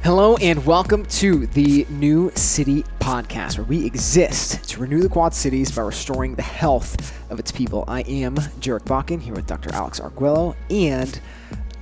Hello and welcome to the New City Podcast, where we exist to renew the Quad Cities by restoring the health of its people. I am Jarek Bakken here with Dr. Alex Arguello, and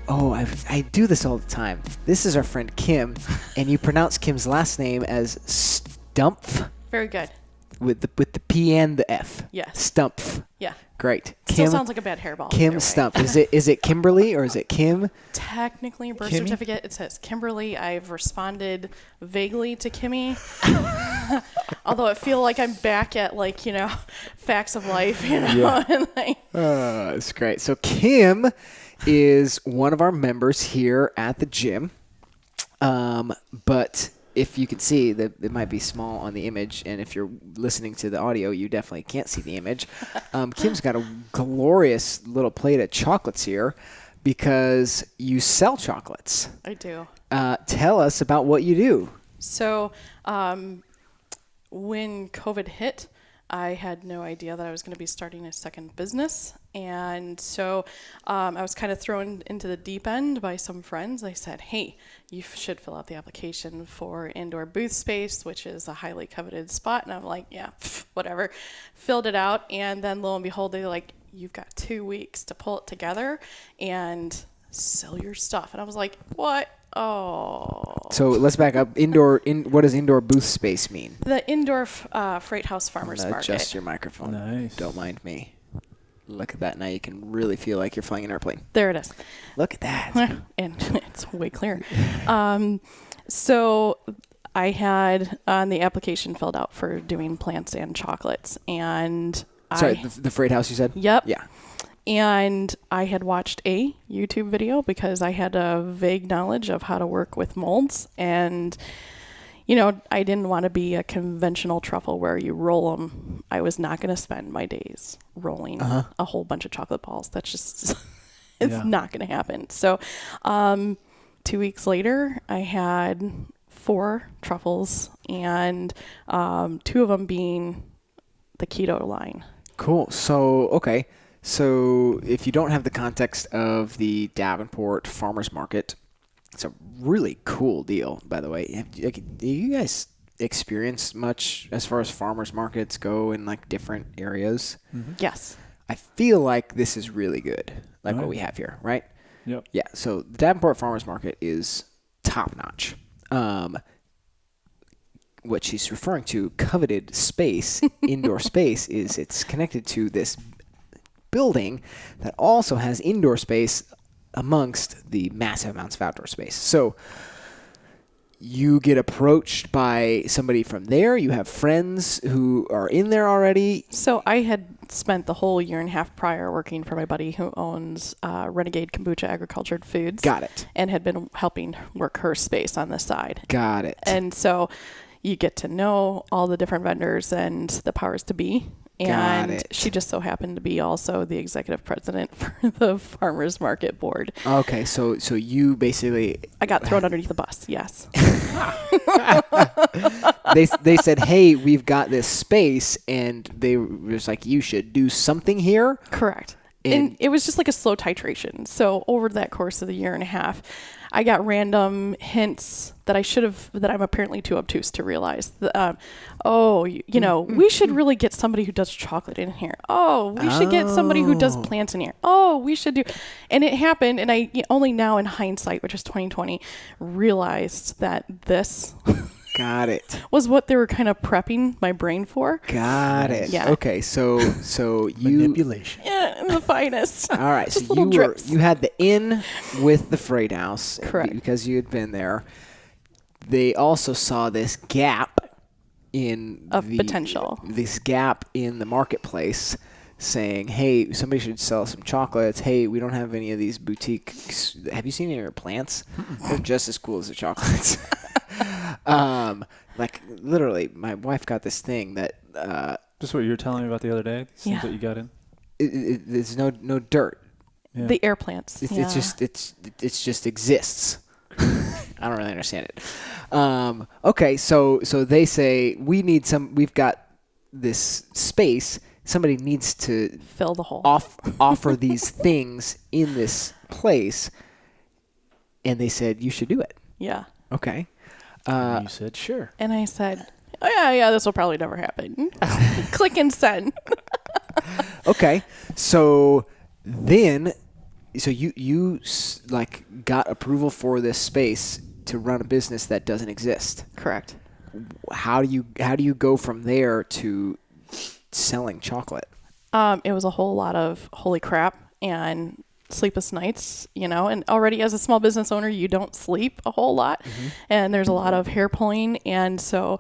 I do this all the time. This is our friend Kim, and you pronounce Kim's last name as Stumpf. Very good. With the P and the F. Yes. Stumpf. Yeah. Great. Still sounds like a bad hairball. Kim Stumpf. Is it Kimberly or is it Kim? Technically, birth Kimmy? certificate, it says Kimberly. I've responded vaguely to Kimmy. Although I feel like I'm back at facts of life, Yeah. It's great. So Kim is one of our members here at the gym. But if you can see, that it might be small on the image, and if you're listening to the audio, you definitely can't see the image. Kim's got a glorious little plate of chocolates here because you sell chocolates. I do. Tell us about what you do. So when COVID hit, I had no idea that I was going to be starting a second business. And so I was kind of thrown into the deep end by some friends. They said, hey, you should fill out the application for indoor booth space, which is a highly coveted spot. And I'm like, yeah, whatever. Filled it out. And then lo and behold, they're like, you've got 2 weeks to pull it together and sell your stuff. And I was like, what? Oh. So let's back up. What does indoor booth space mean? The indoor freight house farmers market. Adjust your microphone. Nice. Don't mind me. Look at that. Now you can really feel like you're flying an airplane. There it is. Look at that. And it's way clearer. So I had the application filled out for doing plants and chocolates. And the freight house you said? Yep. Yeah. And I had watched a YouTube video because I had a vague knowledge of how to work with molds. And, I didn't want to be a conventional truffle where you roll them. I was not going to spend my days rolling a whole bunch of chocolate balls. That's just, not going to happen. So 2 weeks later, I had 4 truffles and 2 of them being the keto line. Cool. So, okay. So if you don't have the context of the Davenport Farmers Market, it's a really cool deal, by the way. Do you guys experience much as far as farmers markets go in different areas? Mm-hmm. Yes. I feel like this is really good, what we have here, right? Yep. Yeah. So the Davenport Farmers Market is top notch. What she's referring to, coveted space, indoor space, is it's connected to this building that also has indoor space amongst the massive amounts of outdoor space. So you get approached by somebody from there. You have friends who are in there already. So I had spent the whole year and a half prior working for my buddy who owns Renegade Kombucha Agricultured Foods. Got it. And had been helping work her space on the side. Got it. And so you get to know all the different vendors and the powers to be. And she just so happened to be also the executive president for the farmers market board. Okay, so you basically... I got thrown underneath the bus, yes. They said, hey, we've got this space, and they were just like, you should do something here? Correct. And it was just like a slow titration. So over that course of the year and a half, I got random hints that I'm apparently too obtuse to realize. We should really get somebody who does chocolate in here. Oh, we should get somebody who does plants in here. Oh, we should do. And it happened. And I only now in hindsight, which is 2020, realized that this Got it. was what they were kind of prepping my brain for. Got it. Yeah. Okay, so you... Manipulation. Yeah, the finest. All right, Just so little drips. you had the in with the freight house. Correct. Because you had been there. They also saw this gap in potential. This gap in the marketplace, saying, "Hey, somebody should sell some chocolates. Hey, we don't have any of these boutiques. Have you seen any of your plants? They're just as cool as the chocolates." Literally, my wife got this thing that. Just what you were telling me about the other day. These things that you got in. There's no dirt. Yeah. The air plants. It just exists. I don't really understand it. Okay, so they say we've got this space. Somebody needs to fill the hole. Offer these things in this place, and they said you should do it. Yeah. Okay. And you said sure. And I said, oh, yeah, this will probably never happen. Click and send. Okay. So then, you like got approval for this space to run a business that doesn't exist. Correct. How do you go from there to selling chocolate? It was a whole lot of holy crap and sleepless nights, and already as a small business owner, you don't sleep a whole lot, and there's a lot of hair pulling. And so,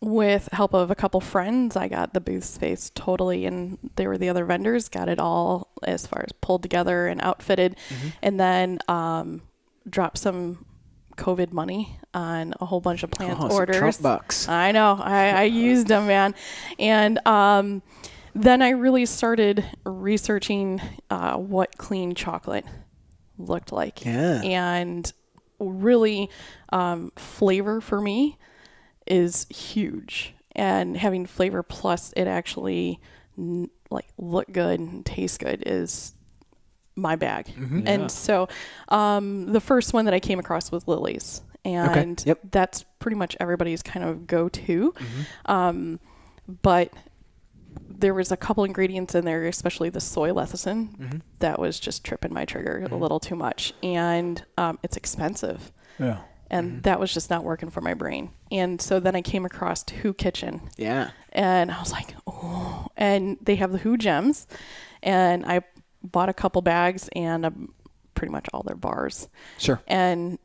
with help of a couple friends, I got the booth space totally, and they were the other vendors, got it all as far as pulled together and outfitted, and then dropped some COVID money on a whole bunch of plant orders. Trump bucks. I know. I used them, man. And then I really started researching what clean chocolate looked like. Yeah. And really, flavor for me is huge. And having flavor plus it actually look good and taste good is my bag. Mm-hmm. Yeah. And so the first one that I came across was Lily's. And Yep. that's pretty much everybody's kind of go-to. But there was a couple ingredients in there, especially the soy lecithin, that was just tripping my trigger a little too much. And it's expensive. Yeah. And that was just not working for my brain. And so then I came across Who Kitchen. Yeah. And I was like, oh. And they have the Who Gems. And I bought a couple bags and pretty much all their bars. Sure. And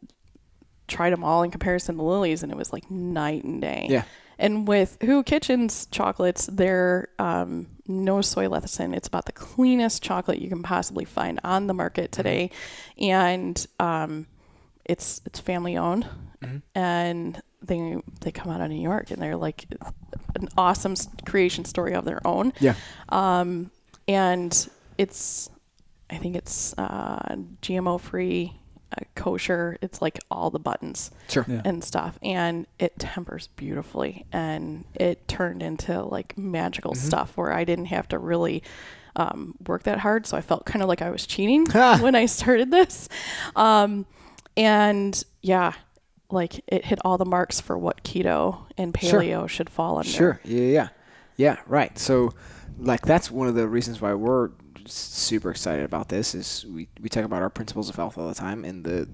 tried them all in comparison to Lily's, and it was like night and day. Yeah. And with Who Kitchen's chocolates, they're no soy lecithin. It's about the cleanest chocolate you can possibly find on the market today. And it's family owned, and they come out of New York, and they're like an awesome creation story of their own. Yeah. And I think it's GMO free, kosher. It's like all the buttons Sure. Yeah. and stuff, and it tempers beautifully, and it turned into like magical stuff where I didn't have to really work that hard. So I felt kind of like I was cheating when I started this. And yeah, like it hit all the marks for what keto and paleo should fall under. Sure. Yeah. Right. So, like, that's one of the reasons why we're super excited about this is we talk about our principles of health all the time, and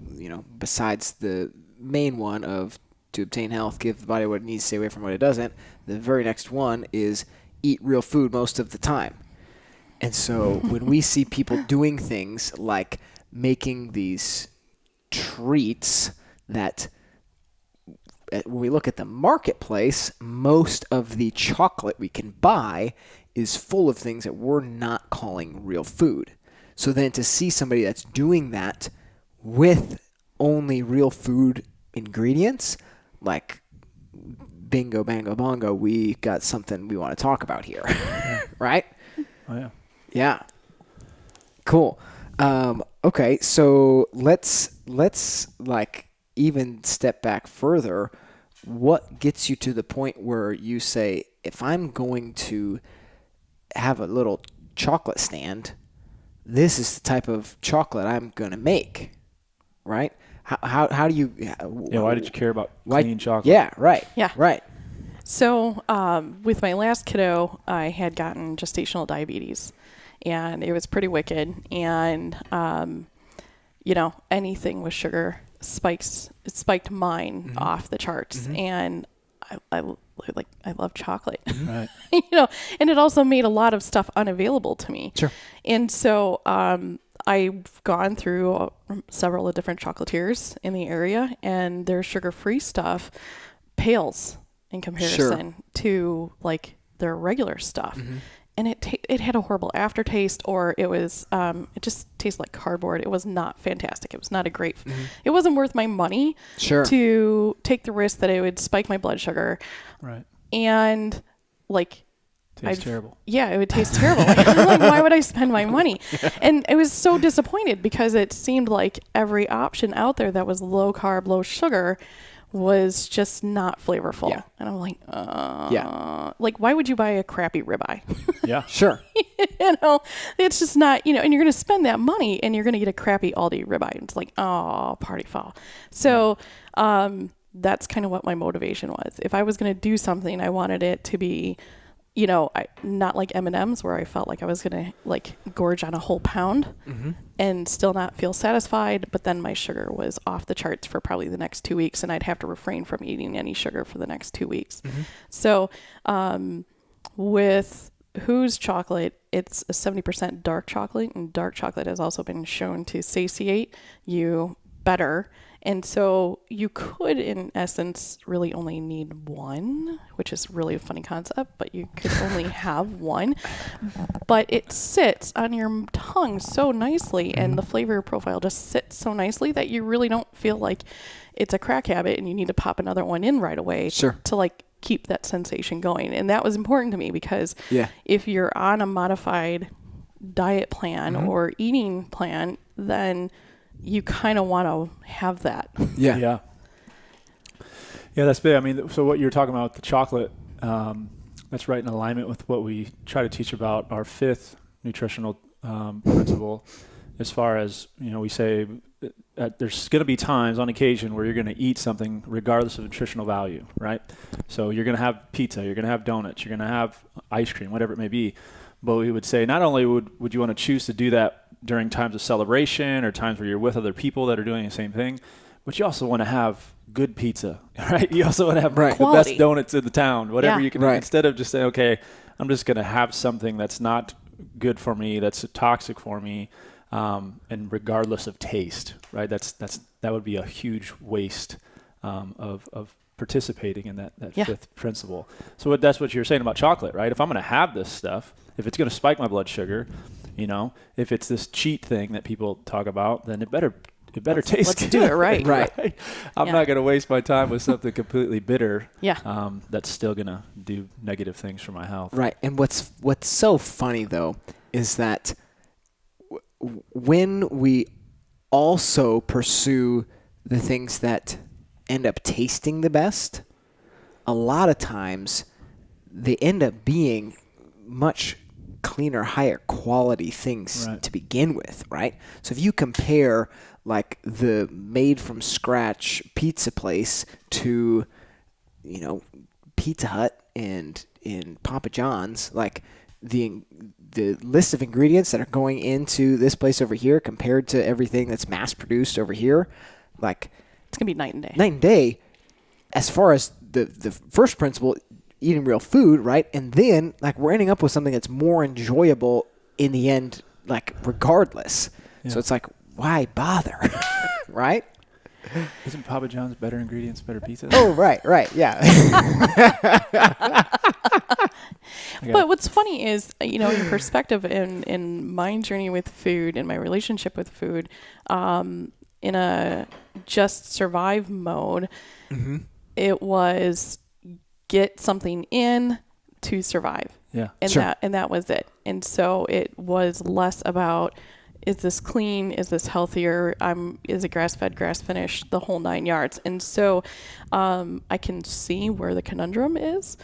besides the main one of to obtain health, give the body what it needs, stay away from what it doesn't, the very next one is eat real food most of the time. And so when we see people doing things like making these treats that when we look at the marketplace, most of the chocolate we can buy is full of things that we're not calling real food. So then to see somebody that's doing that with only real food ingredients, like bingo, bango, bongo, we got something we want to talk about here. Right? Oh, yeah. Yeah. Cool. Okay, so let's like even step back further. What gets you to the point where you say, if I'm going to have a little chocolate stand, this is the type of chocolate I'm going to make, right? How do you... Why did you care about clean chocolate? Yeah, right. Yeah. Right. So with my last kiddo, I had gotten gestational diabetes, and it was pretty wicked. And, anything with sugar spiked mine off the charts. And I love chocolate, Right. and it also made a lot of stuff unavailable to me. Sure. And so I've gone through several of different chocolatiers in the area, and their sugar-free stuff pales in comparison to like their regular stuff. And it had a horrible aftertaste, or it was it just tasted like cardboard. It was not fantastic. It was not a great. It wasn't worth my money. Sure. To take the risk that it would spike my blood sugar. Right. And like. Tastes terrible. Yeah, it would taste terrible. Like, why would I spend my money? And I was so disappointed because it seemed like every option out there that was low carb, low sugar was just not flavorful. Yeah. And I'm like, like, why would you buy a crappy ribeye? Yeah. Sure. It's just not, and you're going to spend that money and you're going to get a crappy Aldi ribeye. It's like, oh, party foul. So, that's kind of what my motivation was. If I was going to do something, I wanted it to be, not like M&Ms where I felt like I was going to like gorge on a whole pound and still not feel satisfied. But then my sugar was off the charts for probably the next 2 weeks, and I'd have to refrain from eating any sugar for the next 2 weeks. So, with Who's chocolate, it's a 70% dark chocolate, and dark chocolate has also been shown to satiate you better. And so you could, in essence, really only need one, which is really a funny concept, but you could only have one. But it sits on your tongue so nicely, and the flavor profile just sits so nicely that you really don't feel like it's a crack habit and you need to pop another one in right away to like keep that sensation going. And that was important to me because if you're on a modified diet plan or eating plan, then you kind of want to have that. Yeah, that's big. I mean, so what you're talking about with the chocolate, that's right in alignment with what we try to teach about our fifth nutritional principle. As far as, we say that there's going to be times on occasion where you're going to eat something regardless of nutritional value, right? So you're going to have pizza, you're going to have donuts, you're going to have ice cream, whatever it may be. But we would say not only would you want to choose to do that during times of celebration or times where you're with other people that are doing the same thing, but you also want to have good pizza, right? You also want to have the best donuts in the town, whatever you can, instead of just saying, okay, I'm just going to have something that's not good for me, that's toxic for me, and regardless of taste, right? That would be a huge waste of participating in that fifth principle. So that's what you're saying about chocolate, right? If I'm going to have this stuff, if it's going to spike my blood sugar, if it's this cheat thing that people talk about, then it better taste Let's good. do it right. Right. I'm not going to waste my time with something completely bitter. That's still going to do negative things for my health. Right. And what's so funny though is that when we also pursue the things that end up tasting the best, a lot of times they end up being much cleaner, higher quality things to begin with, right? So if you compare like the made from scratch pizza place to, Pizza Hut and in Papa John's, like the list of ingredients that are going into this place over here compared to everything that's mass produced over here, like it's gonna be night and day. Night and day, as far as the first principle, eating real food, right? And then like we're ending up with something that's more enjoyable in the end, like regardless. So it's like, why bother, right? Isn't Papa John's better ingredients, better pizza? Oh, right, yeah. But what's funny is, your perspective in my journey with food and my relationship with food, in a just survive mode, it was get something in to survive. And that was it. And so it was less about, is this clean? Is this healthier? Is it grass-fed, grass-finished, the whole 9 yards? And so I can see where the conundrum is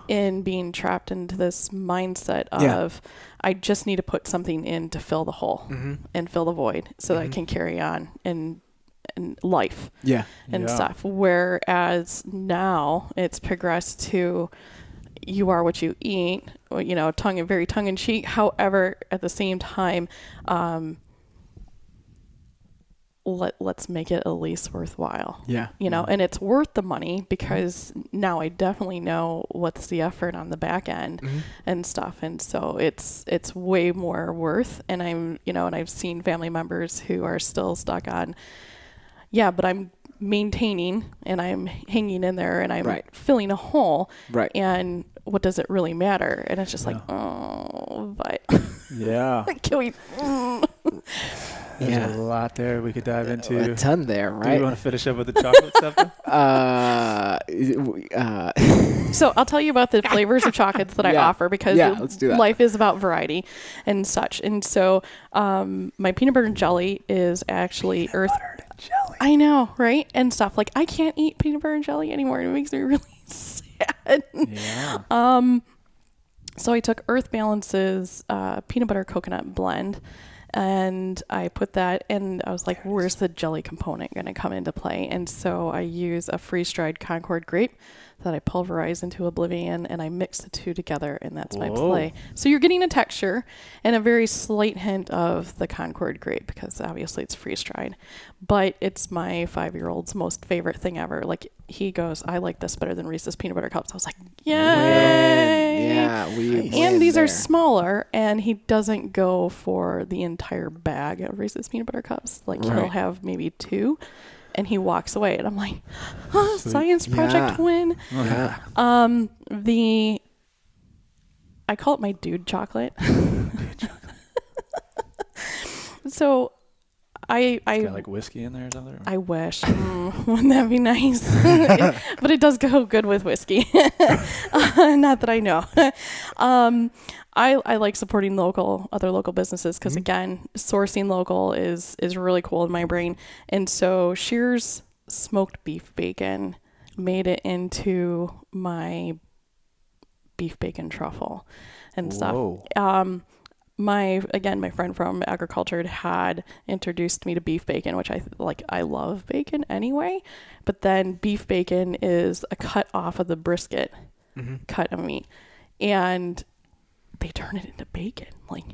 in being trapped into this mindset of I just need to put something in to fill the hole and fill the void so that I can carry on in life and stuff. Whereas now it's progressed to you are what you eat, very tongue-in-cheek. However, at the same time, let's make it at least worthwhile. And it's worth the money because now I definitely know what's the effort on the back end and stuff. And so it's way more worth. And and I've seen family members who are still stuck on, but I'm maintaining and I'm hanging in there and I'm filling a hole. And what does it really matter? And it's just like, but can we? There's a lot there we could dive into. A ton there, right? Do you want to finish up with the chocolate stuff? So I'll tell you about the flavors of chocolates that I offer because let's do that. Life is about variety and such. And so my peanut butter and jelly is actually jelly. I know, right? And stuff like I can't eat peanut butter and jelly anymore. It makes me really sad. Yeah. So I took Earth Balance's peanut butter coconut blend, and I put that in. I was like, where's the jelly component going to come into play? And so I use a freeze-dried Concord grape that I pulverize into oblivion, and I mix the two together, and that's my play. So you're getting a texture and a very slight hint of the Concord grape, because obviously it's freeze-dried. But it's my 5-year-old's most favorite thing ever. Like, he goes, I like this better than Reese's peanut butter cups. I was like, yay! Yeah, And these are smaller, and he doesn't go for the entire bag of Reese's peanut butter cups. Like, he'll have maybe 2, and he walks away, and I'm like, science project win. Yeah. I call it my dude chocolate. So I got like whiskey in there or something? I wish. Wouldn't that be nice? But it does go good with whiskey. Not that I know. I like supporting other local businesses, because again, sourcing local is really cool in my brain. And so Shear's smoked beef bacon made it into my beef bacon truffle and stuff. My friend from agriculture had introduced me to beef bacon, which I love bacon anyway, but then beef bacon is a cut off of the brisket cut of meat, and they turn it into bacon. Like,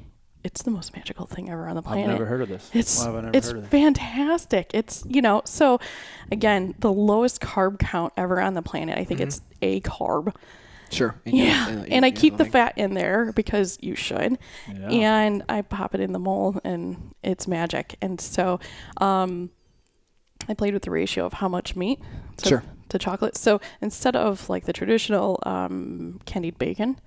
it's the most magical thing ever on the planet. I've never heard of this. It's fantastic. It's, so again, the lowest carb count ever on the planet. I think it's a carb. Sure. And I keep the fat in there because you should. Yeah. And I pop it in the mold, and it's magic. And so I played with the ratio of how much meat to chocolate. So instead of like the traditional candied bacon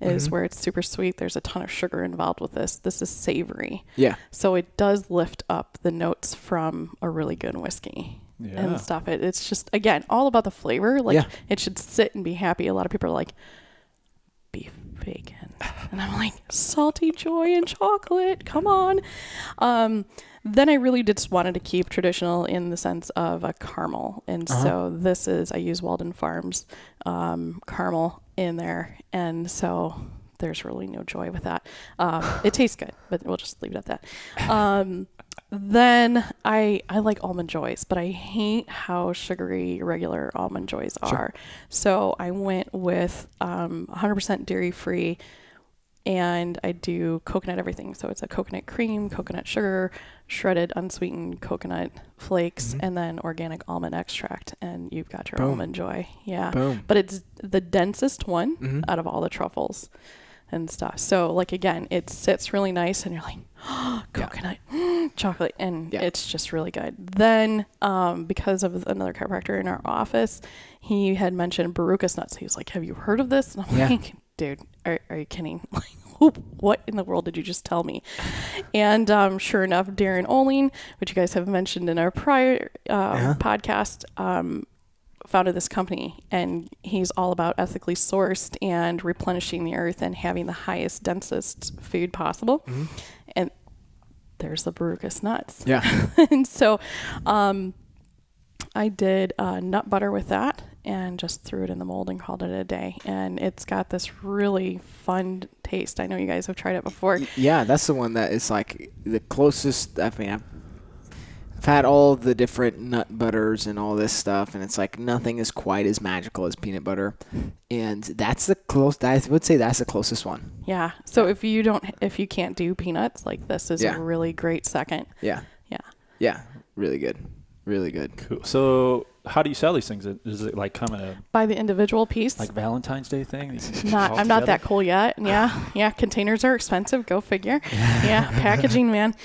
is where it's super sweet, there's a ton of sugar involved with this. This is savory. Yeah. So it does lift up the notes from a really good whiskey. And stuff. It's just, again, all about the flavor. Like, it should sit and be happy. A lot of people are like, beef bacon. And I'm like, salty joy and chocolate. Come on. Then I really just wanted to keep traditional in the sense of a caramel. And so I use Walden Farms caramel in there. And so there's really no joy with that. It tastes good, but we'll just leave it at that. Then I like Almond Joys, but I hate how sugary regular Almond Joys are. So I went with 100% dairy free, and I do coconut everything. So it's a coconut cream, coconut sugar, shredded unsweetened coconut flakes, and then organic almond extract, and you've got your Almond Joy. Yeah. Boom. But it's the densest one out of all the truffles and stuff. So, like, again, it sits really nice, and you're like, coconut, chocolate, and it's just really good. Then, because of another chiropractor in our office, he had mentioned Barukas nuts. He was like, have you heard of this? And I'm like, dude, are you kidding? Like, what in the world did you just tell me? And sure enough, Darren Oling, which you guys have mentioned in our prior podcast, founded this company, and he's all about ethically sourced and replenishing the earth and having the highest, densest food possible. And there's the Barukas nuts. Yeah. And so I did nut butter with that and just threw it in the mold and called it a day. And it's got this really fun taste. I know you guys have tried it before. Yeah, that's the one that is like the closest. I mean, I've had all the different nut butters and all this stuff, and it's like nothing is quite as magical as peanut butter. And that's I would say that's the closest one. Yeah. So if you can't do peanuts, like, this is a really great second. Yeah. Yeah. Yeah. Really good. Really good. Cool. So how do you sell these things? Is it like come in a by the individual piece, like Valentine's Day thing? I'm not that cool yet. Yeah. Containers are expensive. Go figure. Yeah. Packaging, man.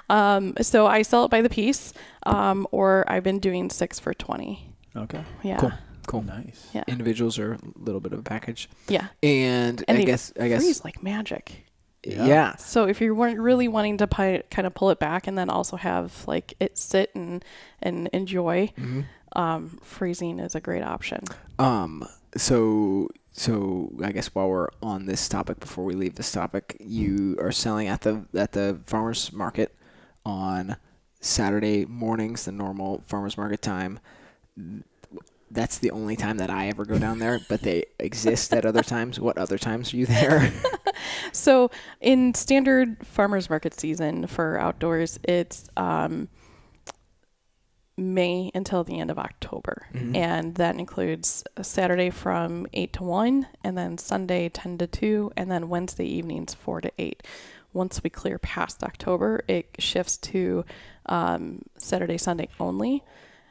So I sell it by the piece, or I've been doing 6 for $20. Okay. Yeah. Cool. Nice. Yeah. Individuals are a little bit of a package. Yeah. And I guess freeze like magic. Yeah. So if you weren't really wanting to kind of pull it back and then also have like it sit and enjoy, freezing is a great option. So I guess while we're on this topic, before we leave this topic, you are selling at the farmers market on Saturday mornings, the normal farmers market time. That's the only time that I ever go down there, but they exist at other times. What other times are you there? So in standard farmers market season for outdoors, it's May until the end of October. Mhm. And that includes a Saturday from 8 to 1, and then Sunday 10 to 2, and then Wednesday evenings 4 to 8. Once we clear past October, it shifts to Saturday, Sunday only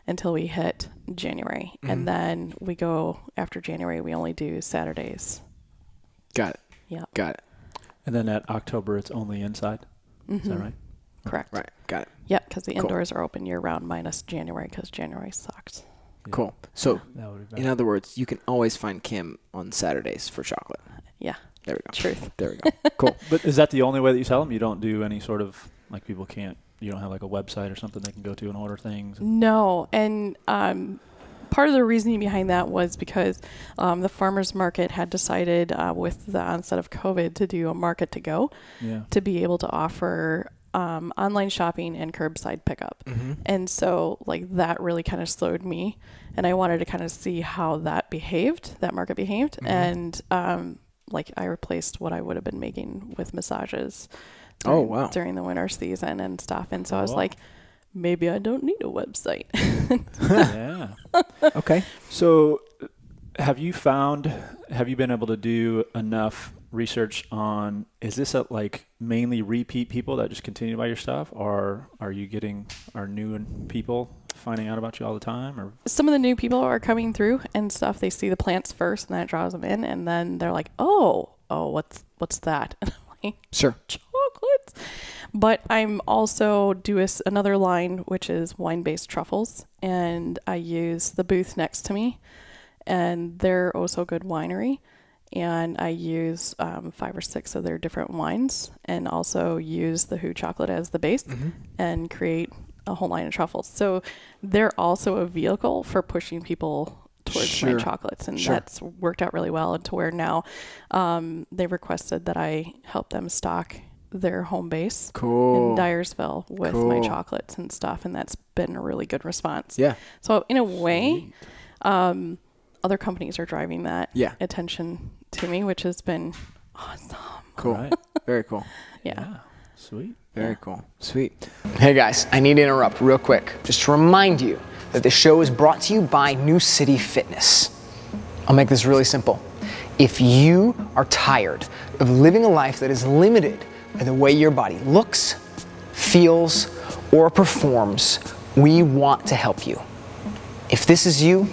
until we hit January. Mhm. And then we go, after January, we only do Saturdays. Got it. Yeah. Got it. And then at October, it's only inside. Is that right? Correct. Right. Got it. Yeah, because the Cool. indoors are open year-round minus January, because January sucks. Yeah. Cool. So, That would be better. in other words, you can always find Kim on Saturdays for chocolate. Yeah, There we go. truth. There we go. Cool. But is that the only way that you sell them? You don't do any sort of, like, people can't, you don't have like a website or something they can go to and order things? No, and part of the reasoning behind that was because the farmers market had decided with the onset of COVID to do a market to go, Yeah. to be able to offer online shopping and curbside pickup. Mm-hmm. And so like that really kind of slowed me, and I wanted to kind of see how that market behaved. Mhm. And like I replaced what I would have been making with massages Oh, wow. during the winter season and stuff. And so I was Wow. like, maybe I don't need a website. Yeah. Okay. So have you been able to do enough research on, is this like mainly repeat people that just continue to buy your stuff, or are new people finding out about you all the time? Or Some of the new people are coming through and stuff. They see the plants first, and that draws them in, and then they're like, oh, what's that? And I'm like, Sure. chocolates. But I'm also do another line, which is wine-based truffles, and I use the booth next to me, and they're also good winery, and I use 5 or 6 of their different wines, and also use the Who chocolate as the base, Mm-hmm. and create a whole line of truffles. So they're also a vehicle for pushing people towards Sure. my chocolates, and Sure. that's worked out really well, to where now they've requested that I help them stock their home base Cool. in Dyersville with my Cool. chocolates and stuff, and that's been a really good response. Yeah. So in a way, other companies are driving that Yeah. attention to me, which has been awesome. Cool. Right. Very cool. Yeah. Sweet. Very cool. Sweet. Hey guys, I need to interrupt real quick just to remind you that the show is brought to you by New City Fitness. I'll make this really simple. If you are tired of living a life that is limited by the way your body looks, feels, or performs, we want to help you. If this is you,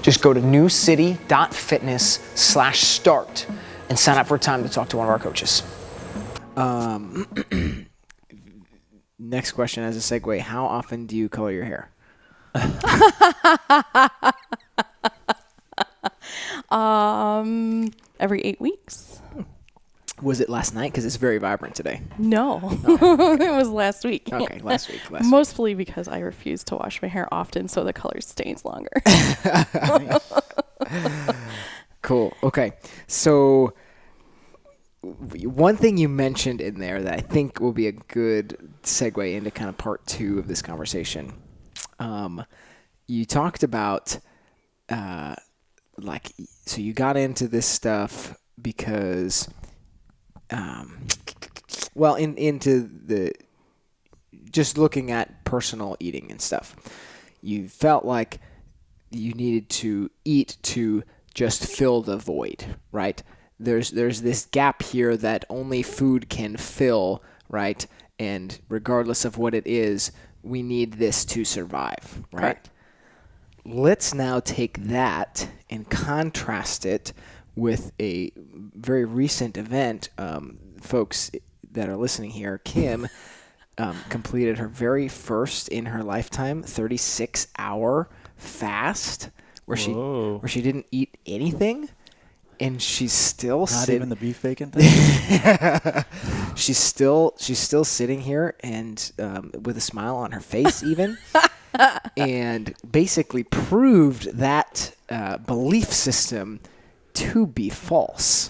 just go to newcity.fitness/start and sign up for a time to talk to one of our coaches. Next question as a segue, how often do you color your hair? Every 8 weeks. Was it last night? Because it's very vibrant today. No, it was last week. Okay, last week. Mostly because I refuse to wash my hair often, so the color stays longer. Cool. Okay. So one thing you mentioned in there that I think will be a good segue into kind of part 2 of this conversation. You talked about so you got into this stuff because into the just looking at personal eating and stuff. You felt like you needed to eat to just fill the void, right? There's this gap here that only food can fill, right? And regardless of what it is, we need this to survive, right? Correct. Let's now take that and contrast it with a very recent event. Folks that are listening here, Kim completed her very first in her lifetime 36-hour fast where Whoa. she didn't eat anything, and she's still Not sitting. even the beef bacon thing? She's still sitting here and with a smile on her face even. And basically proved that belief system to be false.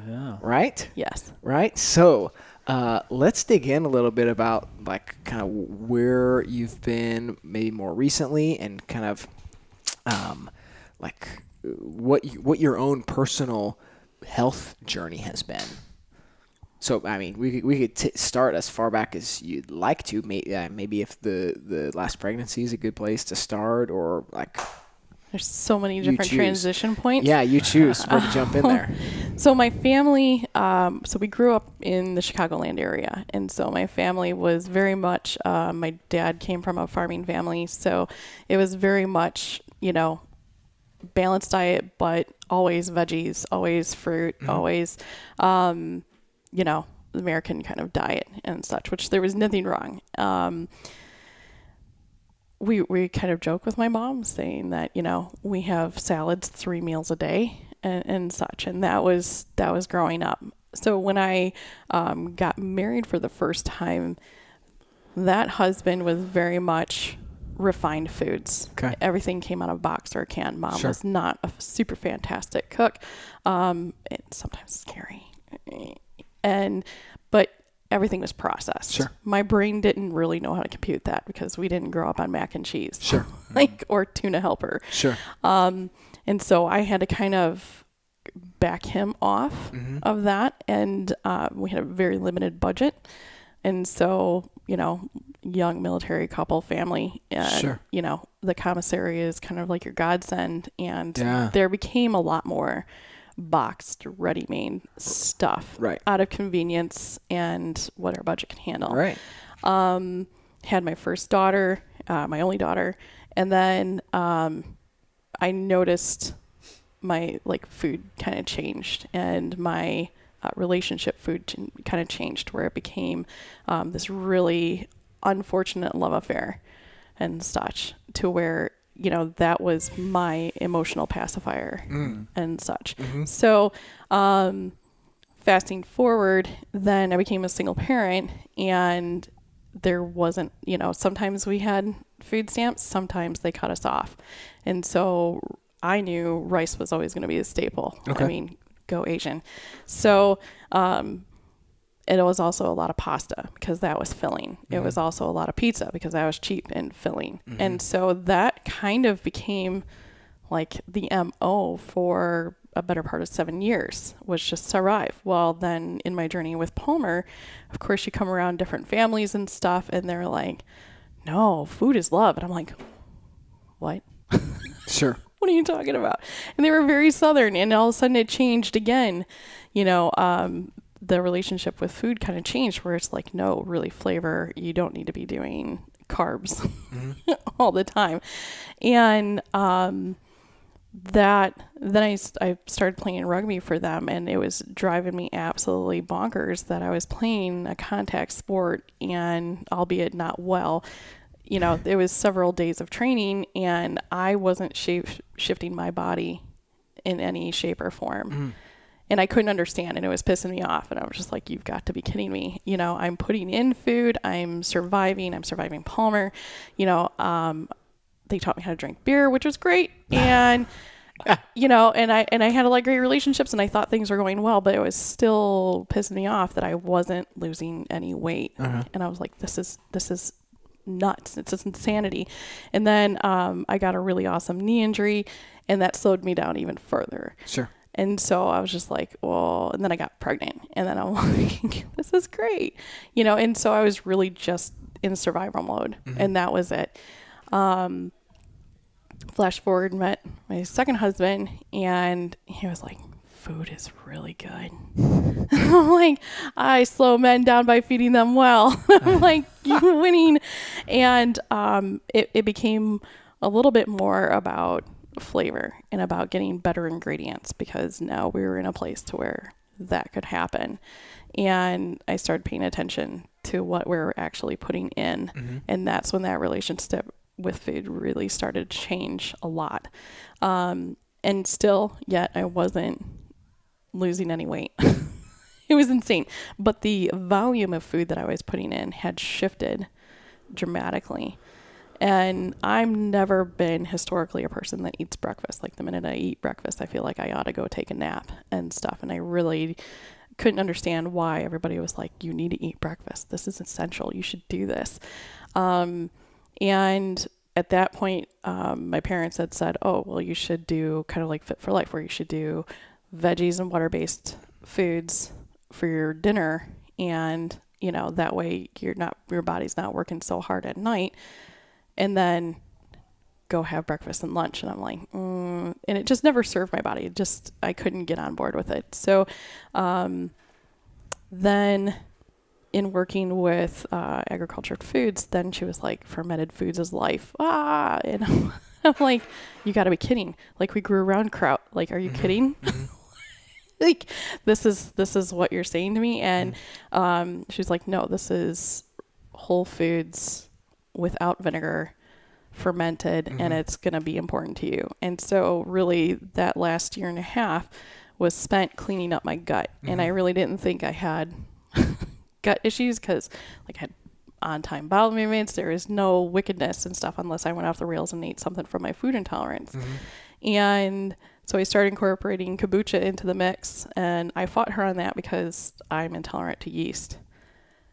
Yeah. Right? Yes. Right? So Let's dig in a little bit about like kind of where you've been maybe more recently and kind of like what your own personal health journey has been. So, I mean, we could start as far back as you'd like to. Maybe if the last pregnancy is a good place to start, or like There's so many different transition points. Yeah, you choose where to jump in there. So my family, so we grew up in the Chicagoland area. And so my family was very much, my dad came from a farming family. So it was very much, balanced diet, but always veggies, always fruit, always, the American kind of diet and such, which there was nothing wrong. We kind of joke with my mom saying that, we have salads 3 meals a day and such. And that was growing up. So when I got married for the first time, that husband was very much refined foods. Okay. Everything came out of a box or a can. Mom Sure. was not a super fantastic cook. And sometimes scary. But everything was processed. Sure. My brain didn't really know how to compute that because we didn't grow up on mac and cheese. Sure. Or tuna helper. Sure. And so I had to kind of back him off of that. And we had a very limited budget. And so, young military couple family, and, Sure. The commissary is kind of like your godsend. And Yeah. there became a lot more boxed, ready-made stuff Right. out of convenience and what our budget can handle. Right. Had my first daughter, my only daughter. And then I noticed my food kind of changed, and my relationship food kind of changed, where it became this really unfortunate love affair and such, to where that was my emotional pacifier and such. So fasting forward, then I became a single parent, and there wasn't, sometimes we had food stamps, sometimes they cut us off. And so I knew rice was always going to be a staple. Okay. I mean, go Asian. So it was also a lot of pasta because that was filling. It was also a lot of pizza because that was cheap and filling. And so that kind of became like the MO for a better part of 7 years, was just survive. Well, then in my journey with Palmer, of course, you come around different families and stuff, and they're like, no, food is love. And I'm like, what? Sure. What are you talking about? And they were very Southern, and all of a sudden it changed again. The relationship with food kind of changed, where it's like, no, really flavor. You don't need to be doing carbs all the time. And then I started playing rugby for them, and it was driving me absolutely bonkers that I was playing a contact sport, and albeit not well, it was several days of training, and I wasn't shifting my body in any shape or form. And I couldn't understand, and it was pissing me off. And I was just like, you've got to be kidding me. I'm putting in food. I'm surviving Palmer. They taught me how to drink beer, which was great. And, and I had a lot of great relationships, and I thought things were going well, but it was still pissing me off that I wasn't losing any weight. And I was like, this is nuts. It's just insanity. And then I got a really awesome knee injury, and that slowed me down even further. Sure. And so I was just like, well, and then I got pregnant, and then I'm like, this is great. And so I was really just in survival mode, and that was it. Flash forward, met my second husband, and he was like, food is really good. I'm like, I slow men down by feeding them well. I'm like, you're winning. And it became a little bit more about flavor and about getting better ingredients, because now we were in a place to where that could happen. And I started paying attention to what we were actually putting in. And that's when that relationship with food really started to change a lot. And still, yet I wasn't losing any weight. It was insane. But the volume of food that I was putting in had shifted dramatically. And I've never been historically a person that eats breakfast. Like, the minute I eat breakfast, I feel like I ought to go take a nap and stuff. And I really couldn't understand why everybody was like, you need to eat breakfast. This is essential. You should do this. And at that point, my parents had said, oh, well, you should do kind of like Fit for Life, where you should do veggies and water-based foods for your dinner. And, you know, that way your body's not working so hard at night. And then go have breakfast and lunch. And I'm like, and it just never served my body. I couldn't get on board with it. So, then in working with agricultured foods, then she was like, fermented foods is life. And I'm like, you got to be kidding. Like, we grew around kraut. Like, are you kidding? Like, this is what you're saying to me. And she was like, no, this is whole foods without vinegar, fermented, and it's going to be important to you. And so really that last year and a half was spent cleaning up my gut. And I really didn't think I had gut issues, because like I had on-time bowel movements. There is no wickedness and stuff unless I went off the rails and ate something from my food intolerance. And so I started incorporating kombucha into the mix, and I fought her on that because I'm intolerant to yeast.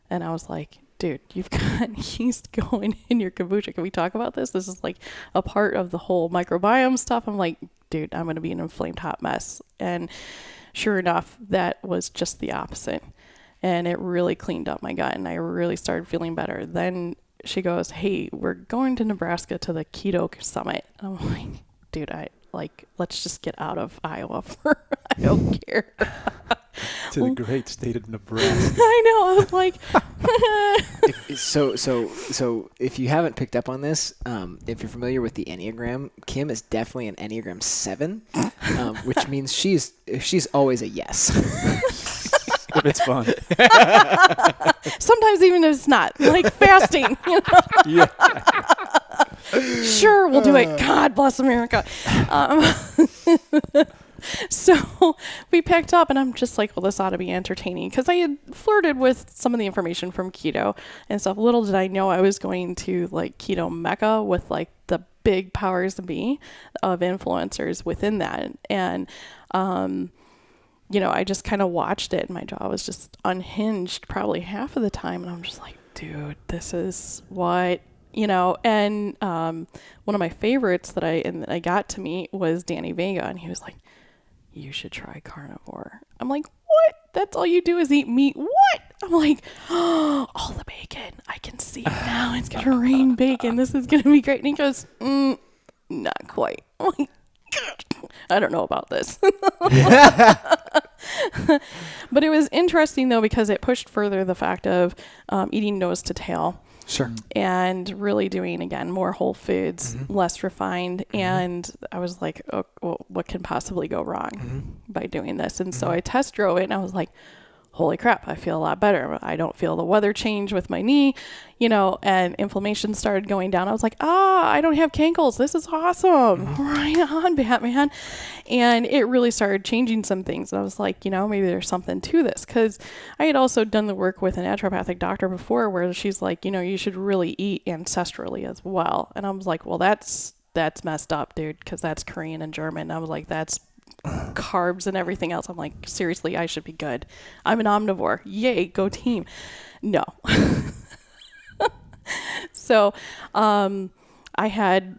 And I was like, dude, you've got yeast going in your kombucha. Can we talk about this? This is like a part of the whole microbiome stuff. I'm like, dude, I'm going to be an inflamed hot mess. And sure enough, that was just the opposite. And it really cleaned up my gut, and I really started feeling better. Then she goes, hey, we're going to Nebraska to the Keto Summit. I'm like, dude, let's just get out of Iowa I don't care. To the great state of Nebraska. I know. I was like, So if you haven't picked up on this, if you're familiar with the Enneagram, Kim is definitely an Enneagram 7, which means she's always a yes. It's fun. sometimes even if it's not, like fasting. You know? Yeah. Sure, we'll do it. God bless America. So we picked up, and I'm just like, well, this ought to be entertaining, because I had flirted with some of the information from keto and stuff. Little did I know I was going to like keto mecca with like the big powers to be of influencers within that. And, you know, I just kind of watched it, and my jaw was just unhinged probably half of the time. And I'm just like, dude, this is what, you know. And one of my favorites that I got to meet was Danny Vega, and he was like, you should try carnivore. I'm like, what? That's all you do is eat meat? What? I'm like, oh, all the bacon. I can see it now. It's going to rain bacon. This is going to be great. And he goes, not quite. I'm like, I don't know about this. But it was interesting, though, because it pushed further the fact of eating nose to tail. Sure. And really doing, again, more whole foods, less refined. And I was like, oh, well, what can possibly go wrong by doing this? And so I test drove it, and I was like, holy crap, I feel a lot better. I don't feel the weather change with my knee, you know, and inflammation started going down. I was like, I don't have cankles. This is awesome. Right on, Batman. And it really started changing some things. And I was like, you know, maybe there's something to this, because I had also done the work with a naturopathic doctor before, where she's like, you know, you should really eat ancestrally as well. And I was like, well, that's messed up, dude, because that's Korean and German. And I was like, that's carbs and everything else. I'm like, seriously, I should be good. I'm an omnivore. Yay, go team. No. So I had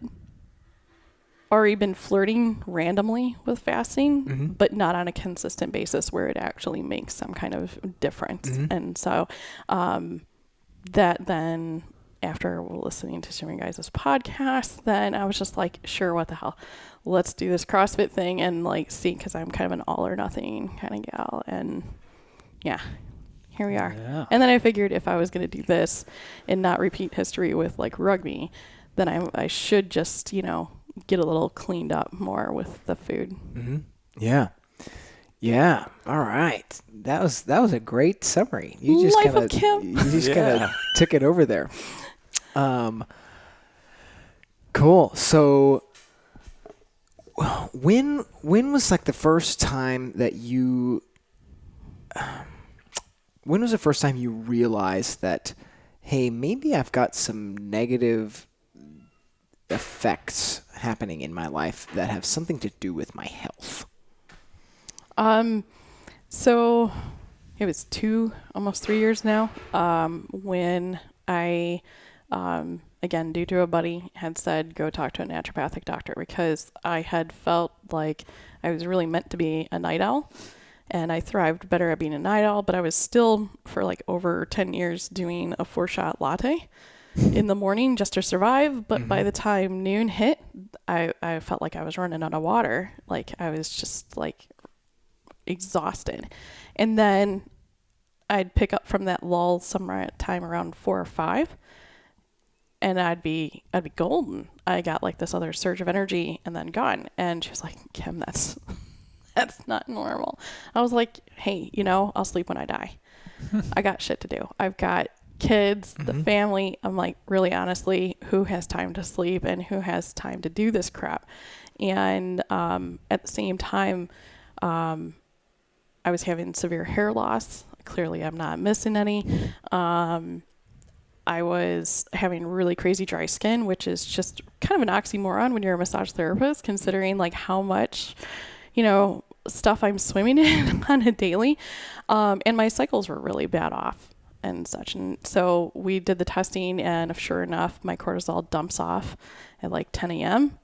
already been flirting randomly with fasting, but not on a consistent basis where it actually makes some kind of difference. And so that then, after listening to some of your guys' podcasts, then I was just like, sure, what the hell? Let's do this CrossFit thing and like see, because I'm kind of an all or nothing kind of gal. And yeah, here we are. Yeah. And then I figured if I was going to do this and not repeat history with like rugby, then I should just, you know, get a little cleaned up more with the food. Yeah. Yeah. All right. That was a great summary. You just Life of Kim. You just kind of took it over there. Cool. So when was like the first time that you when was the first time you realized that, hey, maybe I've got some negative effects happening in my life that have something to do with my health? So it was almost 3 years now, when I, again, due to a buddy, had said, go talk to a naturopathic doctor, because I had felt like I was really meant to be a night owl, and I thrived better at being a night owl, but I was still, for like over 10 years, doing a 4-shot latte in the morning just to survive. But by the time noon hit, I felt like I was running out of water. Like I was just like exhausted. And then I'd pick up from that lull time around 4 or 5, and I'd be golden. I got like this other surge of energy and then gone. And she was like, Kim, that's not normal. I was like, hey, I'll sleep when I die. I got shit to do. I've got kids, the family. I'm like, really honestly, who has time to sleep and who has time to do this crap? And at the same time, I was having severe hair loss. Clearly, I'm not missing any. I was having really crazy dry skin, which is just kind of an oxymoron when you're a massage therapist, considering like how much, stuff I'm swimming in on a daily. And my cycles were really bad off and such. And so we did the testing, and sure enough, my cortisol dumps off at like 10 a.m.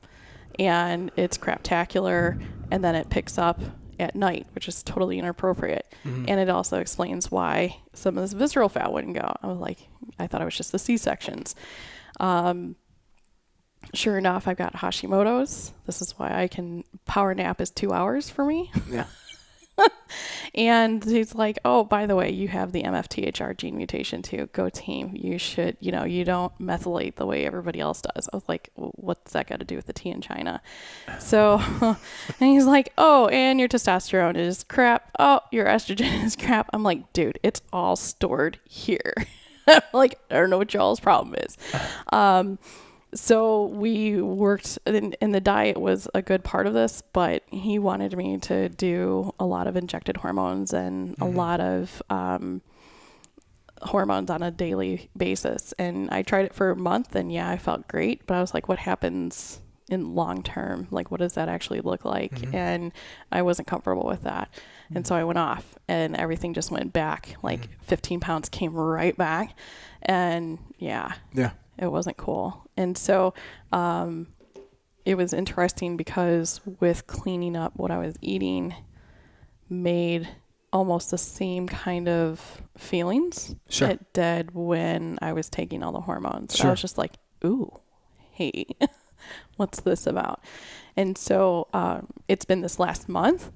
and it's craptacular. And then it picks up at night, which is totally inappropriate. And it also explains why some of this visceral fat wouldn't go. I thought it was just the C-sections. Sure enough, I've got Hashimoto's. This is why I can power nap is 2 hours for me. Yeah. And he's like, oh, by the way, you have the MFTHR gene mutation too. Go team. You should, you don't methylate the way everybody else does. I was like, what's that got to do with the tea in China? So, and he's like, oh, and your testosterone is crap. Oh, your estrogen is crap. I'm like, dude, it's all stored here. Like, I don't know what y'all's problem is. So we worked, and the diet was a good part of this, but he wanted me to do a lot of injected hormones and a lot of hormones on a daily basis. And I tried it for a month, and I felt great, but I was like, what happens in long term? Like, what does that actually look like? And I wasn't comfortable with that. And so I went off, and everything just went back. Like 15 pounds came right back. And it wasn't cool. And so it was interesting because with cleaning up what I was eating made almost the same kind of feelings it did when I was taking all the hormones. I was just like, ooh, hey, what's this about? And so it's been this last month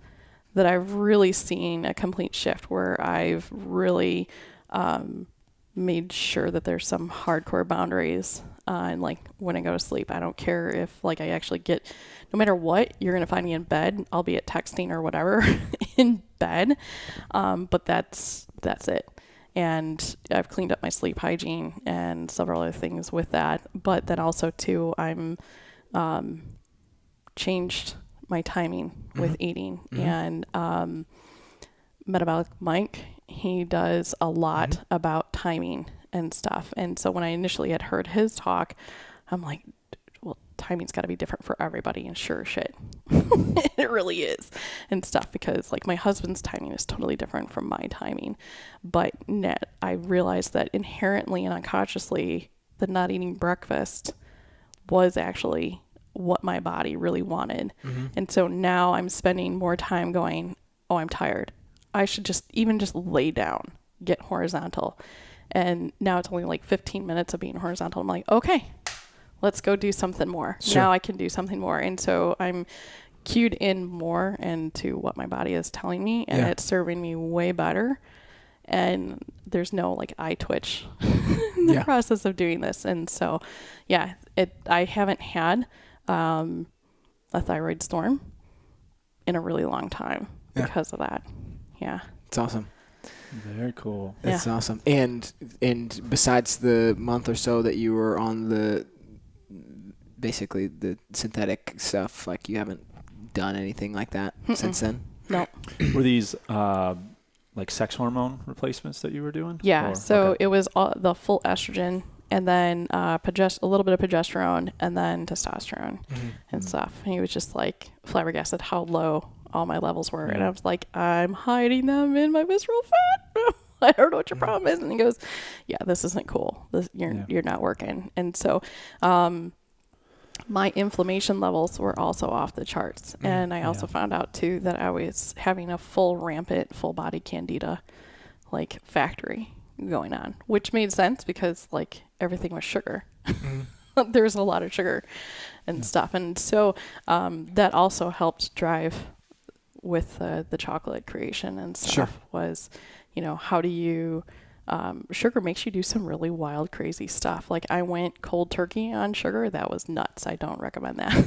that I've really seen a complete shift where I've really made sure that there's some hardcore boundaries. And like when I go to sleep, I don't care if like I actually get, no matter what, you're going to find me in bed, albeit texting or whatever in bed. But that's it. And I've cleaned up my sleep hygiene and several other things with that. But then also too, I'm changed my timing with eating. And Metabolic Mike, he does a lot about timing and stuff. And so when I initially had heard his talk, I'm like, well, timing's got to be different for everybody. And sure shit, it really is and stuff, because like my husband's timing is totally different from my timing. But I realized that inherently and unconsciously, the not eating breakfast was actually what my body really wanted. And so now I'm spending more time going, oh, I'm tired. I should just lay down, get horizontal. And now it's only like 15 minutes of being horizontal. I'm like, okay, let's go do something more. Now I can do something more. And so I'm cued in more into what my body is telling me, and it's serving me way better. And there's no like eye twitch in the process of doing this. And so, I haven't had a thyroid storm in a really long time because of that. Yeah. It's awesome. Very cool. That's awesome. And besides the month or so that you were on basically the synthetic stuff, like you haven't done anything like that since then? No. Were these like sex hormone replacements that you were doing? Yeah. It was the full estrogen, and then a little bit of progesterone, and then testosterone and stuff. And he was just like flabbergasted how low all my levels were. And I was like, I'm hiding them in my visceral fat. I don't know what your problem is. And he goes, yeah, this isn't cool. You're not working. And so, my inflammation levels were also off the charts. And I also found out too that I was having a rampant full body candida, like factory going on, which made sense because like everything was sugar. There's a lot of sugar and stuff. And so, that also helped drive with the chocolate creation and stuff was, how do you, sugar makes you do some really wild, crazy stuff. Like I went cold turkey on sugar. That was nuts. I don't recommend that.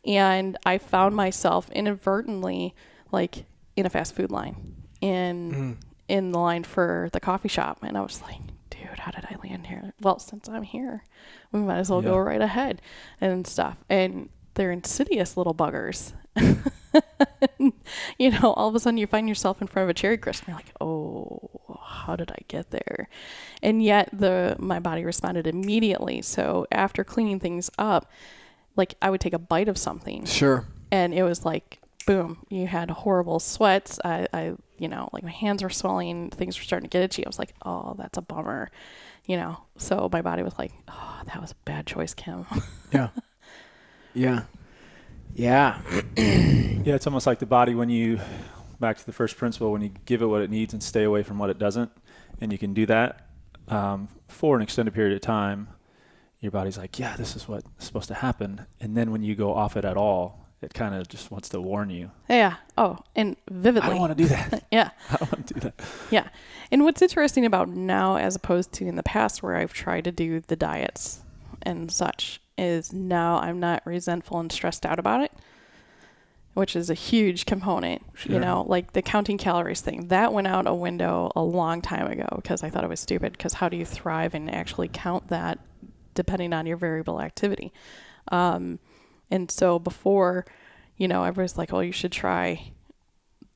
And I found myself inadvertently like in a fast food line in the line for the coffee shop. And I was like, dude, how did I land here? Well, since I'm here, we might as well go right ahead and stuff. And they're insidious little buggers. All of a sudden you find yourself in front of a cherry crisp and you're like, oh, how did I get there? And yet my body responded immediately. So after cleaning things up, like I would take a bite of something. Sure. And it was like, boom, you had horrible sweats. I like my hands were swelling, things were starting to get itchy. I was like, oh, that's a bummer. So my body was like, oh, that was a bad choice, Kim. Yeah. Yeah. Yeah. Yeah, it's almost like the body when you, back to the first principle, when you give it what it needs and stay away from what it doesn't, and you can do that for an extended period of time, your body's like, yeah, this is what's supposed to happen. And then when you go off it at all, it kind of just wants to warn you. Yeah. Oh, and vividly. I don't want to do that. Yeah. I don't want to do that. Yeah. And what's interesting about now as opposed to in the past where I've tried to do the diets and such is now I'm not resentful and stressed out about it, which is a huge component. Sure. Like the counting calories thing that went out a window a long time ago because I thought it was stupid, because how do you thrive and actually count that depending on your variable activity? And so before, everybody's like, well, you should try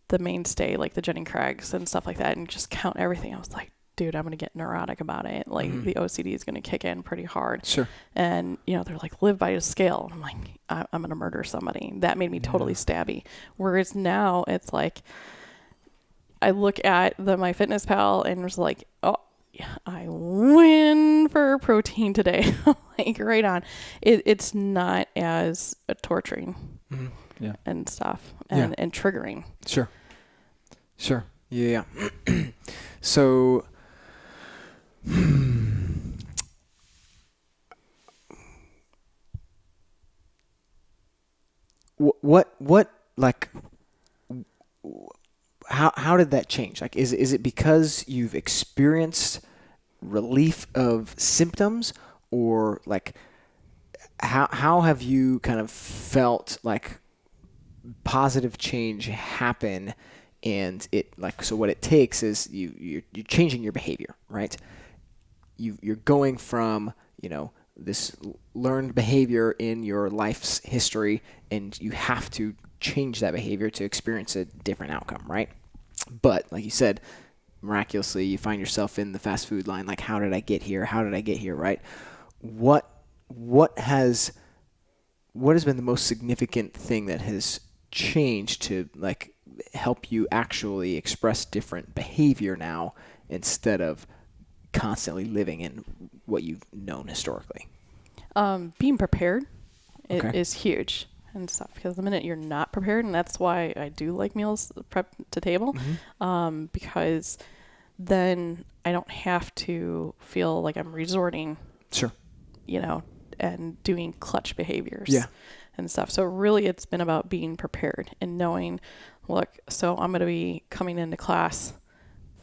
the mainstay, like the Jennings Craig's and stuff like that, and just count everything. I was like, dude, I'm going to get neurotic about it. Like the OCD is going to kick in pretty hard. Sure. And, they're like, live by a scale. I'm like, I'm going to murder somebody. That made me totally stabby. Whereas now it's like, I look at MyFitnessPal and was like, oh, yeah, I win for protein today. Like right on. It's not as torturing and stuff and triggering. Sure. Yeah. So, how did that change? Like, is it because you've experienced relief of symptoms, or like how have you kind of felt like positive change happen? And it like, so what it takes is you're changing your behavior, right? You're going from, this learned behavior in your life's history, and you have to change that behavior to experience a different outcome, right? But like you said, miraculously, you find yourself in the fast food line. Like, how did I get here? Right? What has been the most significant thing that has changed to like help you actually express different behavior now instead of constantly living in what you've known historically? Being prepared is huge and stuff, because the minute you're not prepared, and that's why I do like meals prep to table, because then I don't have to feel like I'm resorting, and doing clutch behaviors and stuff. So really it's been about being prepared and knowing, look, so I'm going to be coming into class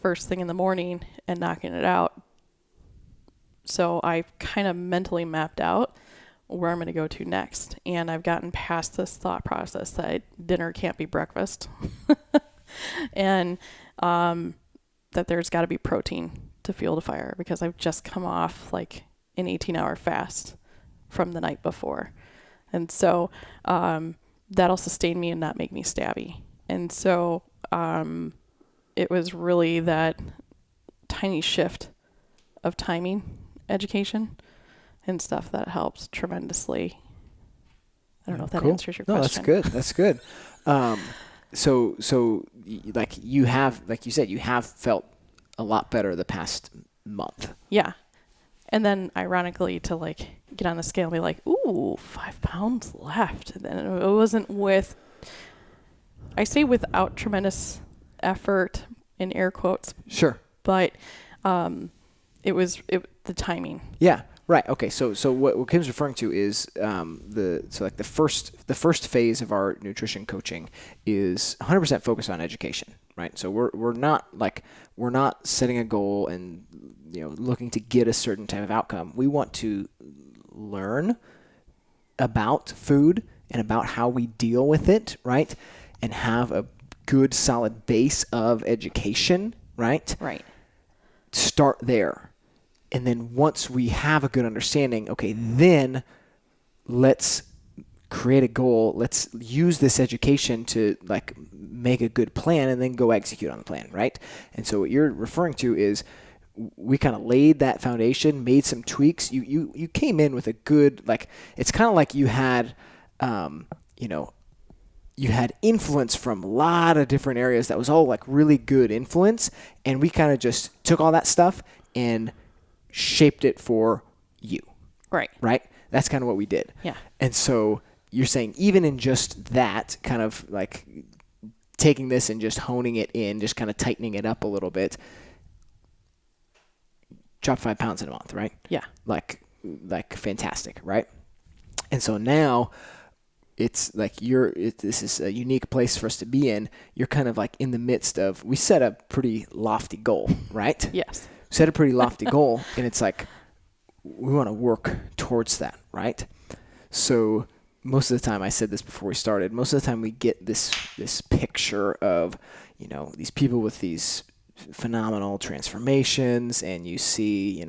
first thing in the morning and knocking it out. So I've kind of mentally mapped out where I'm going to go to next. And I've gotten past this thought process that dinner can't be breakfast and that there's got to be protein to fuel the fire, because I've just come off like an 18-hour fast from the night before. And so that'll sustain me and not make me stabby. And so it was really that tiny shift of timing education and stuff that helps tremendously. I don't know if that answers your question. No, that's good. like you have, like you said, you have felt a lot better the past month. Yeah. And then ironically to like get on the scale and be like, ooh, 5 pounds left. And then it wasn't I say without tremendous effort in air quotes, Sure. but it was the timing. Yeah. Right. Okay. So what Kim's referring to is the first phase of our nutrition coaching is 100% focused on education. Right. So we're not setting a goal and looking to get a certain type of outcome. We want to learn about food and about how we deal with it. Right. And have a good solid base of education. Right. Right. Start there. And then once we have a good understanding, okay, then let's create a goal. Let's use this education to like make a good plan and then go execute on the plan, right? And so what you're referring to is we kind of laid that foundation, made some tweaks. You came in with a good, like, it's kind of like you had, you had influence from a lot of different areas that was all like really good influence. And we kind of just took all that stuff and shaped it for you. Right. Right? That's kind of what we did. Yeah. And so you're saying even in just that kind of like taking this and just honing it in, just kind of tightening it up a little bit, drop 5 pounds in a month, right? Yeah. Like fantastic, right? And so now it's like this is a unique place for us to be in. You're kind of like in the midst of, we set a pretty lofty goal, right? Yes. Set a pretty lofty goal, and it's like we want to work towards that, right? So most of the time, I said this before we started, most of the time we get this picture of, these people with these phenomenal transformations, and you see,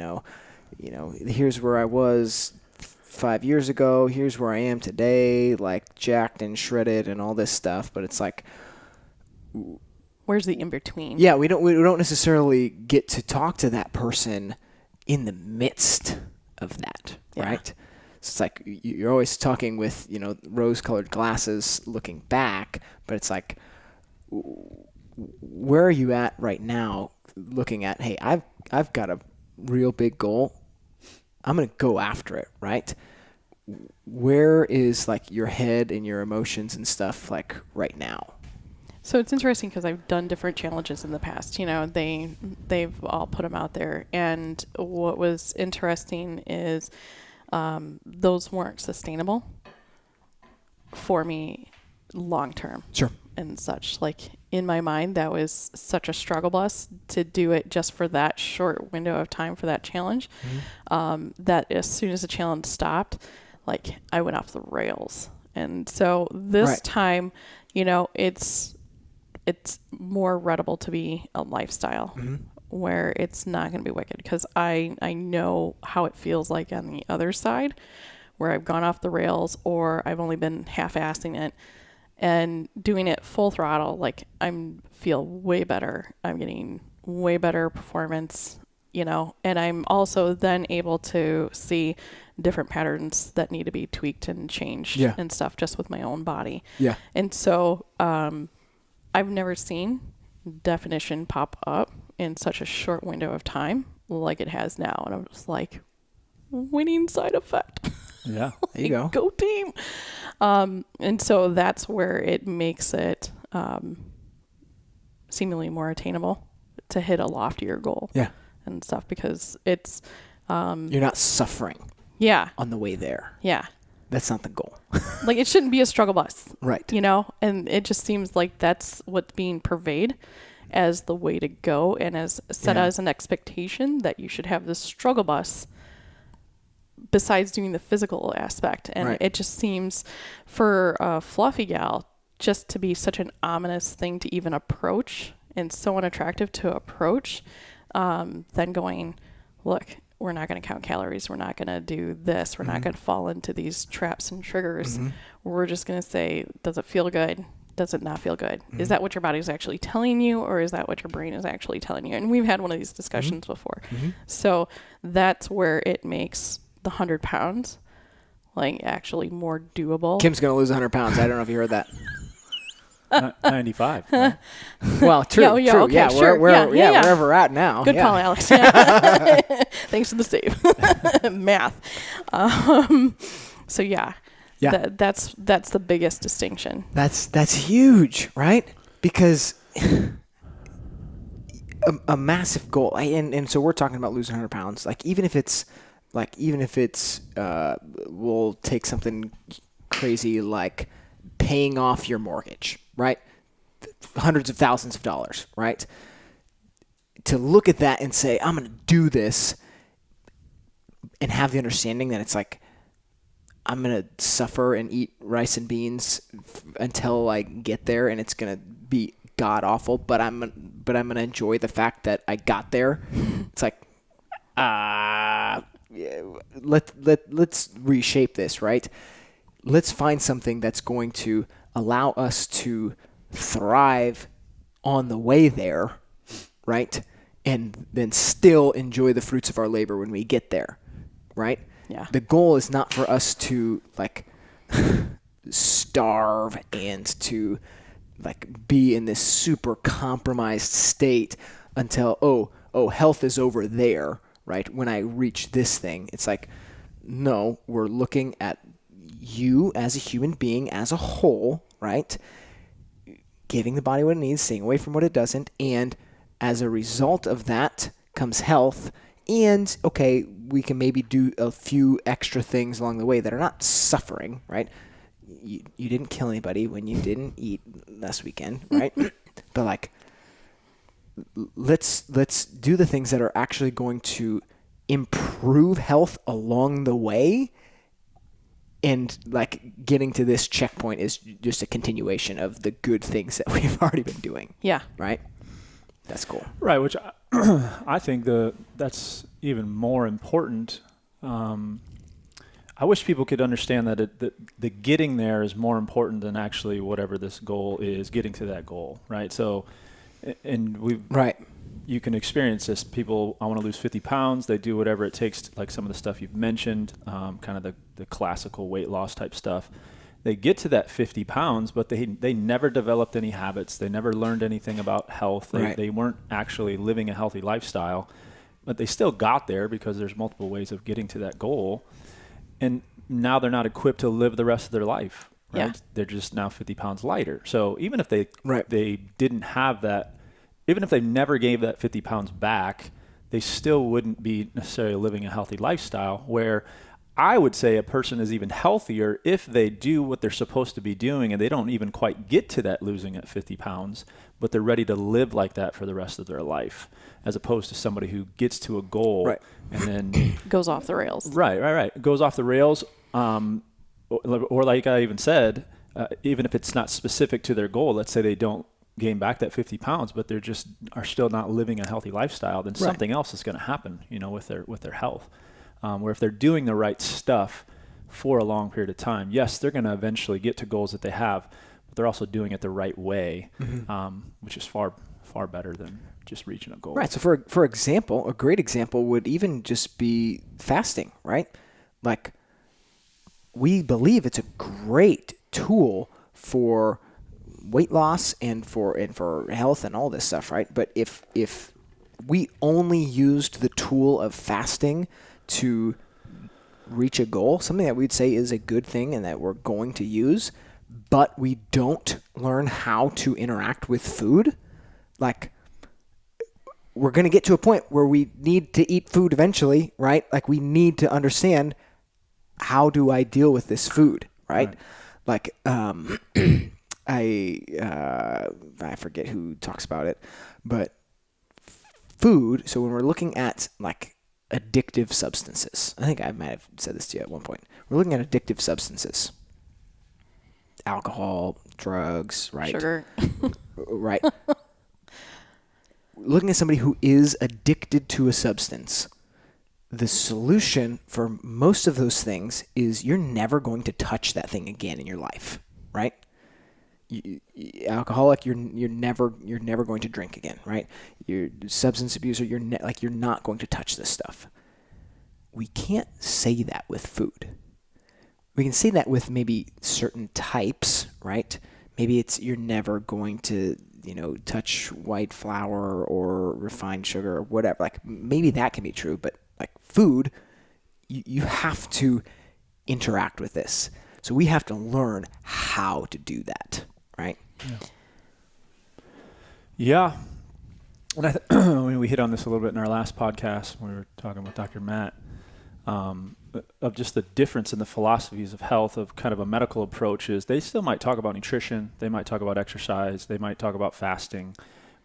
here's where I was 5 years ago, here's where I am today, like jacked and shredded and all this stuff, but it's like, where's the in between? Yeah, we don't necessarily get to talk to that person in the midst of that, right? So it's like you're always talking with, rose-colored glasses looking back, but it's like, where are you at right now looking at, hey, I've got a real big goal. I'm going to go after it, right? Where is like your head and your emotions and stuff like right now? So it's interesting because I've done different challenges in the past. They've all put them out there. And what was interesting is those weren't sustainable for me long term. Sure. And such. Like in my mind, that was such a struggle bus to do it just for that short window of time for that challenge. Mm-hmm. That as soon as the challenge stopped, like I went off the rails. And so this time, it's more readable to be a lifestyle where it's not going to be wicked, because I know how it feels like on the other side where I've gone off the rails or I've only been half-assing it and doing it full throttle. Like feel way better. I'm getting way better performance, and I'm also then able to see different patterns that need to be tweaked and changed and stuff just with my own body. Yeah. And so, I've never seen definition pop up in such a short window of time like it has now. And I'm just like, winning side effect. Yeah, there you go. Go team. And so that's where it makes it seemingly more attainable to hit a loftier goal. Yeah. And stuff, because it's... you're not suffering. Yeah. On the way there. Yeah. That's not the goal. Like it shouldn't be a struggle bus. Right. And it just seems like that's what's being purveyed as the way to go, and as set as an expectation that you should have this struggle bus besides doing the physical aspect. And it just seems for a fluffy gal just to be such an ominous thing to even approach, and so unattractive to approach, then going, look, we're not going to count calories. We're not going to do this. We're not going to fall into these traps and triggers. We're just going to say, does it feel good? Does it not feel good? Is that what your body's actually telling you, or is that what your brain is actually telling you? And we've had one of these discussions before. So that's where it makes the 100 pounds like actually more doable. Kim's going to lose 100 pounds. I don't know if you heard that. 95. Right? Well, true. Yeah, True. okay, Yeah, sure. where Yeah. where we're at now. Good yeah. call, Alex. Yeah. Thanks for the save. Math. So yeah, Yeah. that's the biggest distinction. That's huge, right? Because a massive goal, and so we're talking about losing 100 pounds. Even if it's we'll take something crazy like paying off your mortgage, right? Hundreds of thousands of dollars, right? To look at that and say, I'm going to do this, and have the understanding that it's like, I'm going to suffer and eat rice and beans until I get there, and it's going to be god awful, but I'm going to enjoy the fact that I got there. It's like, let's reshape this, right? Let's find something that's going to allow us to thrive on the way there, right? And then still enjoy the fruits of our labor when we get there, right? Yeah. The goal is not for us to starve and to be in this super compromised state until health is over there, right? When I reach this thing, it's like, no, we're looking at you as a human being as a whole, right? Giving the body what it needs, staying away from what it doesn't, and as a result of that comes health. And okay, we can maybe do a few extra things along the way that are not suffering, right? You didn't kill anybody when you didn't eat last weekend, right? But let's do the things that are actually going to improve health along the way. And getting to this checkpoint is just a continuation of the good things that we've already been doing. Yeah. Right? That's cool. Right, which I think that's even more important. I wish people could understand that the getting there is more important than actually whatever this goal is, getting to that goal, right? So, and you can experience this. People, I want to lose 50 pounds. They do whatever it takes, like some of the stuff you've mentioned, kind of the classical weight loss type stuff. They get to that 50 pounds, but they never developed any habits. They never learned anything about health. They weren't actually living a healthy lifestyle, but they still got there because there's multiple ways of getting to that goal. And now they're not equipped to live the rest of their life, right? Yeah. They're just now 50 pounds lighter. So even if they didn't have that, even if they never gave that 50 pounds back, they still wouldn't be necessarily living a healthy lifestyle, where I would say a person is even healthier if they do what they're supposed to be doing and they don't even quite get to that losing at 50 pounds, but they're ready to live like that for the rest of their life, as opposed to somebody who gets to a goal and then goes off the rails. Right. Goes off the rails. Or like I even said, even if it's not specific to their goal, let's say they don't gain back that 50 pounds, but they're just are still not living a healthy lifestyle, then something else is going to happen, with their health. Where if they're doing the right stuff for a long period of time, yes, they're going to eventually get to goals that they have, but they're also doing it the right way, which is far better than just reaching a goal. Right. So for example, a great example would even just be fasting, right? We believe it's a great tool for weight loss and for health and all this stuff, right? But if we only used the tool of fasting to reach a goal, something that we'd say is a good thing and that we're going to use, but we don't learn how to interact with food, we're going to get to a point where we need to eat food eventually, right? We need to understand, how do I deal with this food, right? I forget who talks about it, but food. So when we're looking at addictive substances, I think I might have said this to you at one point. We're looking at addictive substances, alcohol, drugs, right? Sugar. Right. Looking at somebody who is addicted to a substance, the solution for most of those things is you're never going to touch that thing again in your life, right? Alcoholic, you're never going to drink again, right? You're substance abuser, you're not going to touch this stuff. We can't say that with food. We can say that with maybe certain types, right? Maybe it's you're never going to, touch white flour or refined sugar or whatever. Like maybe that can be true, but like food, you have to interact with this. So we have to learn how to do that, right? Yeah. And I mean, we hit on this a little bit in our last podcast when we were talking with Dr. Matt, of just the difference in the philosophies of health of kind of a medical approach is they still might talk about nutrition, they might talk about exercise, they might talk about fasting,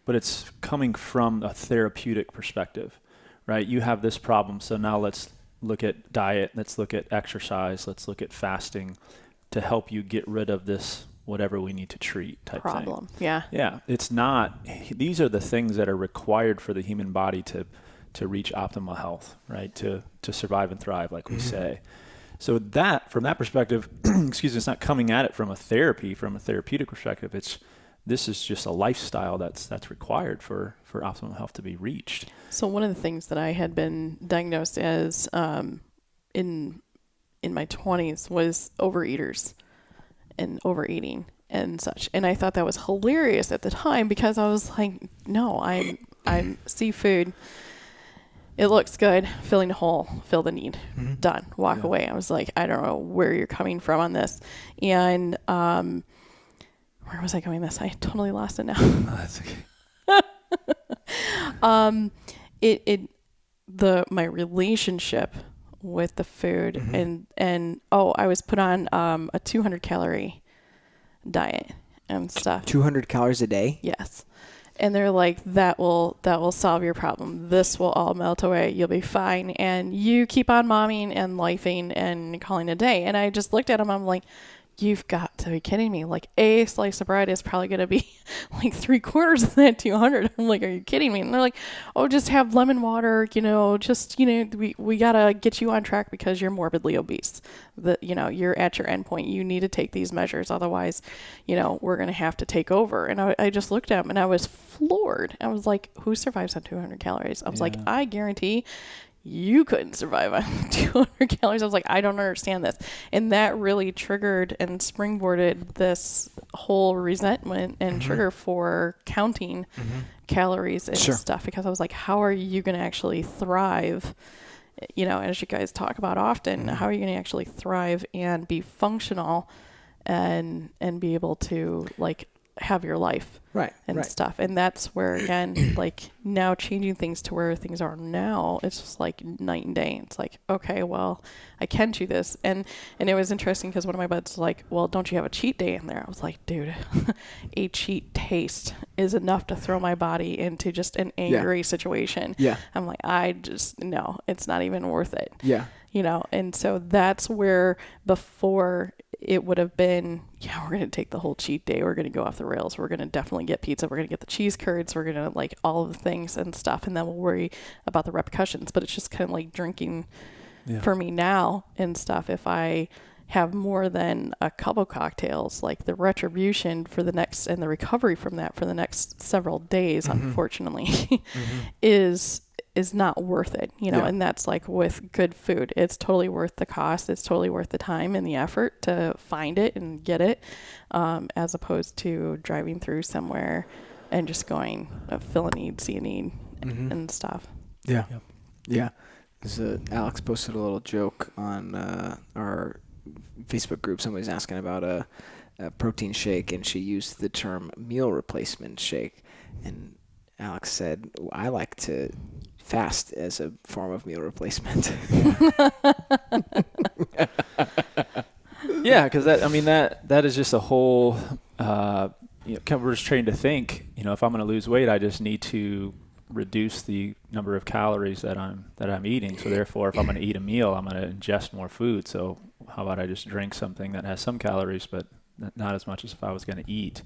but it's coming from a therapeutic perspective, right? You have this problem, so now let's look at diet, let's look at exercise, let's look at fasting to help you get rid of this whatever we need to treat type problem. thing. Yeah. Yeah. It's not, these are the things that are required for the human body to reach optimal health, right? To survive and thrive, like we say. So that, from that perspective, excuse me, it's not coming at it from a therapeutic perspective. This is just a lifestyle that's required for optimal health to be reached. So one of the things that I had been diagnosed as in my 20s was overeaters and overeating and such. And I thought that was hilarious at the time because I was like, no, I'm seafood. It looks good. Filling a hole, fill the need. Done. Walk away. I was like, I don't know where you're coming from on this. And where was I going this? I totally lost it now. Oh, that's okay. My relationship with the food and I was put on a 200 calorie diet and stuff. 200 calories a day? Yes. And they're like, that will solve your problem. This will all melt away. You'll be fine. And you keep on momming and lifing and calling it a day. And I just looked at them. I'm like, you've got to be kidding me. Like a slice of bread is probably going to be like 3/4 of that 200. I'm like, are you kidding me? And they're like, oh, just have lemon water, we got to get you on track because you're morbidly obese. You're at your end point. You need to take these measures. Otherwise, we're going to have to take over. And I just looked at them and I was floored. I was like, who survives on 200 calories? I was like, I guarantee you couldn't survive on 200 calories. I was like, I don't understand this. And that really triggered and springboarded this whole resentment and trigger for counting calories and stuff, because I was like, how are you going to actually thrive? As you guys talk about often, how are you going to actually thrive and be functional and be able to have your life stuff. And that's where, again, now changing things to where things are now, it's just like night and day. It's like, okay, well, I can do this. And it was interesting because one of my buds was like, well, don't you have a cheat day in there? I was like, dude, a cheat taste is enough to throw my body into just an angry situation. Yeah. I'm like, no, it's not even worth it. Yeah. And so that's where before it would have been, we're going to take the whole cheat day. We're going to go off the rails. We're going to definitely get pizza. We're going to get the cheese curds. We're going to all of the things and stuff. And then we'll worry about the repercussions. But it's just kind of like drinking for me now and stuff. If I have more than a couple cocktails, the retribution for the next and the recovery from that for the next several days, unfortunately, is not worth it, and that's with good food. It's totally worth the cost. It's totally worth the time and the effort to find it and get it, as opposed to driving through somewhere and just going, fill a need, see a need, and stuff. Yeah. Yep. Yeah. Alex posted a little joke on our Facebook group. Somebody's asking about a protein shake, and she used the term meal replacement shake. And Alex said, I like to fast as a form of meal replacement. Yeah, because that is just a whole, we're just trained to think, if I'm going to lose weight, I just need to reduce the number of calories that I'm eating. So therefore, if I'm going to eat a meal, I'm going to ingest more food. So how about I just drink something that has some calories, but not as much as if I was going to eat,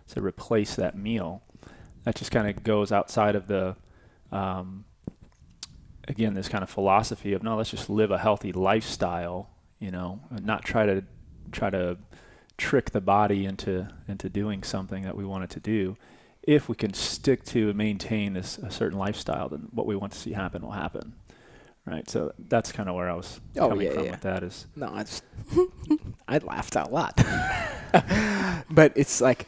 to replace that meal. That just kind of goes outside of the, again, this kind of philosophy of, no, let's just live a healthy lifestyle, and not try to trick the body into doing something that we want it to do. If we can stick to and maintain a certain lifestyle, then what we want to see happen will happen, right? So that's kind of where I was Oh, coming yeah, from yeah. with that is. No, I laughed out loud. But it's like,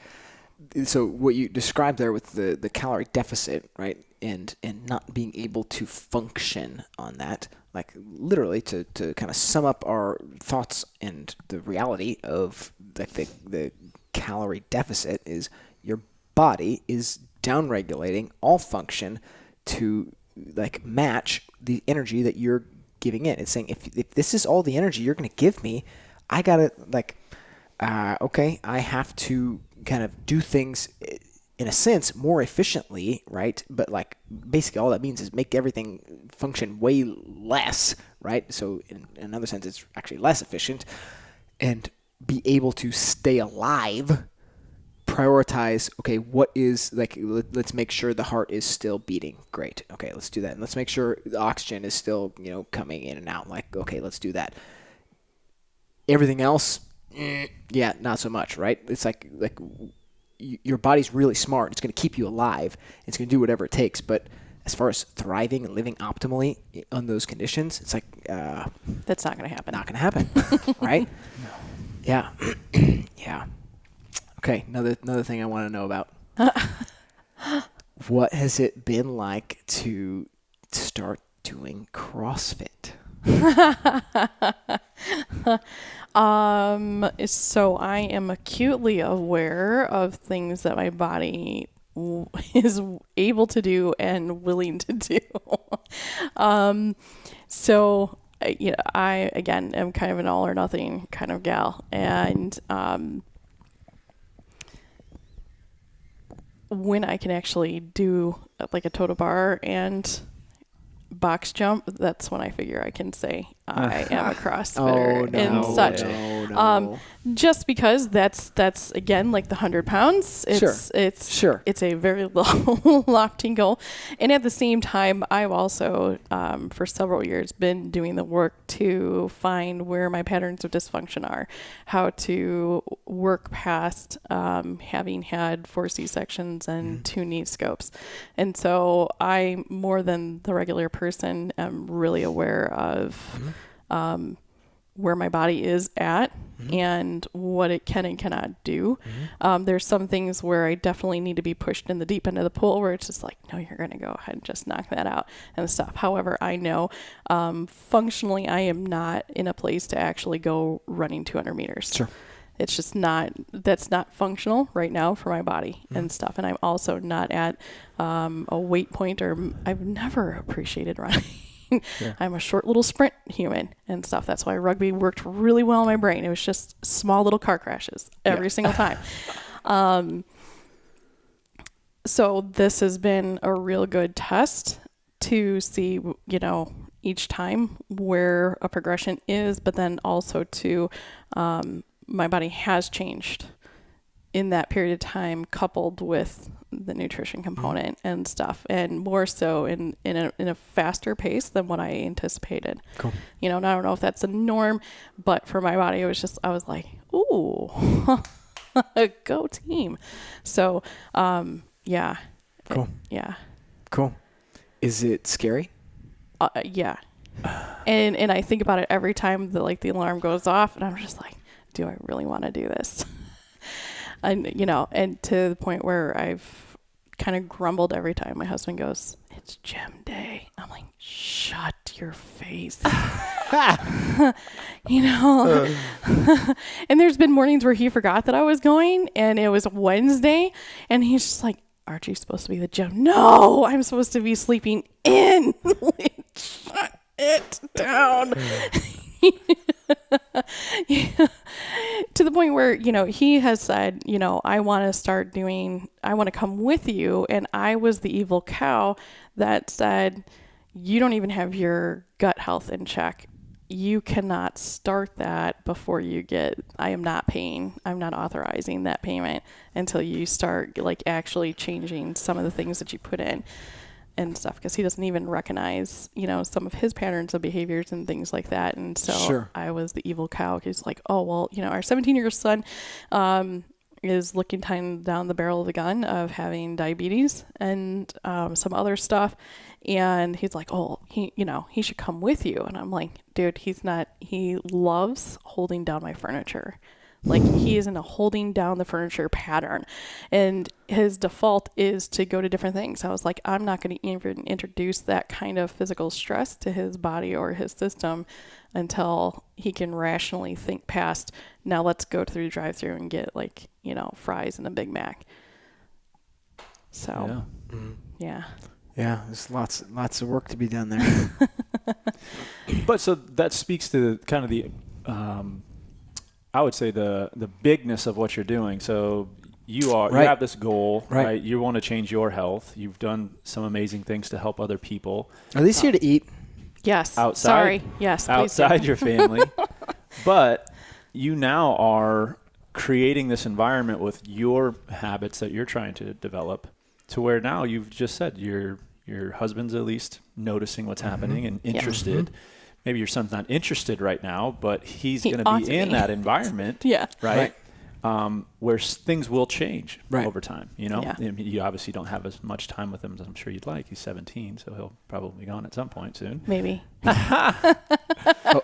so what you described there with the calorie deficit, right? And not being able to function on that, like literally to kind of sum up our thoughts and the reality of like the calorie deficit is your body is downregulating all function to like match the energy that you're giving it. It's saying if this is all the energy you're going to give me, I gotta like, okay, I have to kind of do things in a sense more efficiently, right? But like basically all that means is make everything function way less, right? So in another sense, it's actually less efficient, and be able to stay alive. Prioritize, okay, what is like, let's make sure the heart is still beating. Great. Okay, let's do that. And let's make sure the oxygen is still, coming in and out. Like, okay, let's do that. Everything else, yeah, not so much, right? It's like your body's really smart. It's going to keep you alive. It's going to do whatever it takes. But as far as thriving and living optimally on those conditions, it's like That's not going to happen. not going to happen, right? No. Yeah, yeah. Okay, another thing I want to know about. What has it been like to start doing CrossFit? So I am acutely aware of things that my body is able to do and willing to do. I again am kind of an all or nothing kind of gal, and when I can actually do like a total bar and box jump, that's when I figure I can say I am a CrossFitter and such. No. Just because that's again like the 100 pounds. It's a very lofty goal, and at the same time, I've also for several years been doing the work to find where my patterns of dysfunction are, how to work past having had 4 C-sections and 2 knee scopes, and so I, more than the regular person, am really aware of where my body is at and what it can and cannot do. There's some things where I definitely need to be pushed in the deep end of the pool where it's just like, no, you're going to go ahead and just knock that out and stuff. However, I know functionally I am not in a place to actually go running 200 meters. Sure. It's just that's not functional right now for my body and stuff. And I'm also not at a weight point, or I've never appreciated running. Yeah. I'm a short little sprint human and stuff. That's why rugby worked really well in my brain. It was just small little car crashes every single time. So this has been a real good test to see, each time where a progression is, but then also to, my body has changed in that period of time, coupled with the nutrition component and stuff, and more so in a faster pace than what I anticipated. Cool. And I don't know if that's a norm, but for my body, I was like, ooh, go team. So, yeah. Cool. Yeah. Cool. Is it scary? Yeah. And I think about it every time the alarm goes off, and I'm just like, do I really want to do this? And, and to the point where I've kind of grumbled every time my husband goes, it's gym day. I'm like, shut your face. And there's been mornings where he forgot that I was going, and it was Wednesday, and he's just like, aren't you supposed to be at the gym? No, I'm supposed to be sleeping in. Shut it down. To the point where, he has said, I want to come with you. And I was the evil cow that said, you don't even have your gut health in check. You cannot start that before I am not authorizing that payment until you start actually changing some of the things that you put in and stuff, because he doesn't even recognize, some of his patterns of behaviors and things like that. And so sure. I was the evil cow. He's like, oh, well, our 17-year-old son is looking down the barrel of the gun of having diabetes and some other stuff. And he's like, oh, he should come with you. And I'm like, dude, he loves holding down my furniture. Like, he is in a holding down the furniture pattern, and his default is to go to different things. I was like, I'm not going to even introduce that kind of physical stress to his body or his system until he can rationally think past, now let's go through the drive-thru and get, like, fries and a Big Mac. So, yeah. Yeah, there's lots of work to be done there. But so that speaks to kind of the, I would say the bigness of what you're doing. So you have this goal, right? You want to change your health. You've done some amazing things to help other people. Are these here to eat? Yes. Outside, Sorry. Yes. Outside your family. But you now are creating this environment with your habits that you're trying to develop, to where now you've just said your husband's at least noticing what's happening and interested. Maybe your son's not interested right now, but he's going to be in that environment, right? Where things will change over time, Yeah. I mean, you obviously don't have as much time with him as I'm sure you'd like. He's 17, so he'll probably be gone at some point soon. Maybe.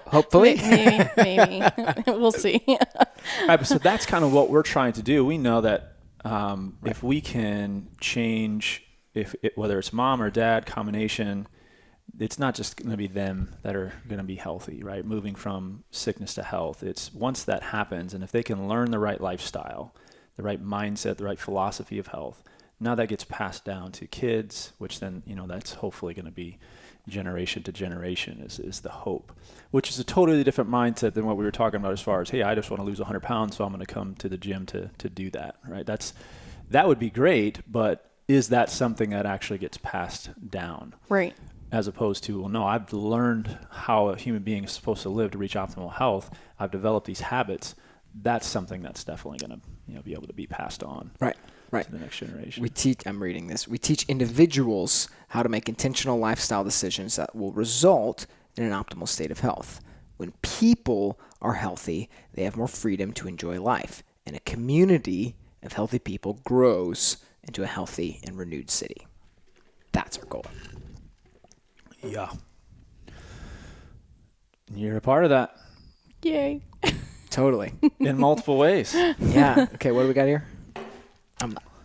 Hopefully. Maybe. We'll see. Right, so that's kind of what we're trying to do. We know that if we can change, whether it's mom or dad combination, it's not just going to be them that are going to be healthy, right? Moving from sickness to health. It's once that happens, and if they can learn the right lifestyle, the right mindset, the right philosophy of health, now that gets passed down to kids, which then, that's hopefully going to be generation to generation is the hope, which is a totally different mindset than what we were talking about as far as, hey, I just want to lose 100 pounds, so I'm going to come to the gym to do that, right? That would be great, but is that something that actually gets passed down? Right. As opposed to, well, no, I've learned how a human being is supposed to live to reach optimal health. I've developed these habits. That's something that's definitely going to, be able to be passed on. Right. To the next generation. I'm reading this. We teach individuals how to make intentional lifestyle decisions that will result in an optimal state of health. When people are healthy, they have more freedom to enjoy life, and a community of healthy people grows into a healthy and renewed city. That's our goal. Yeah. You're a part of that. Yay. Totally. In multiple ways. Yeah. Okay, what do we got here?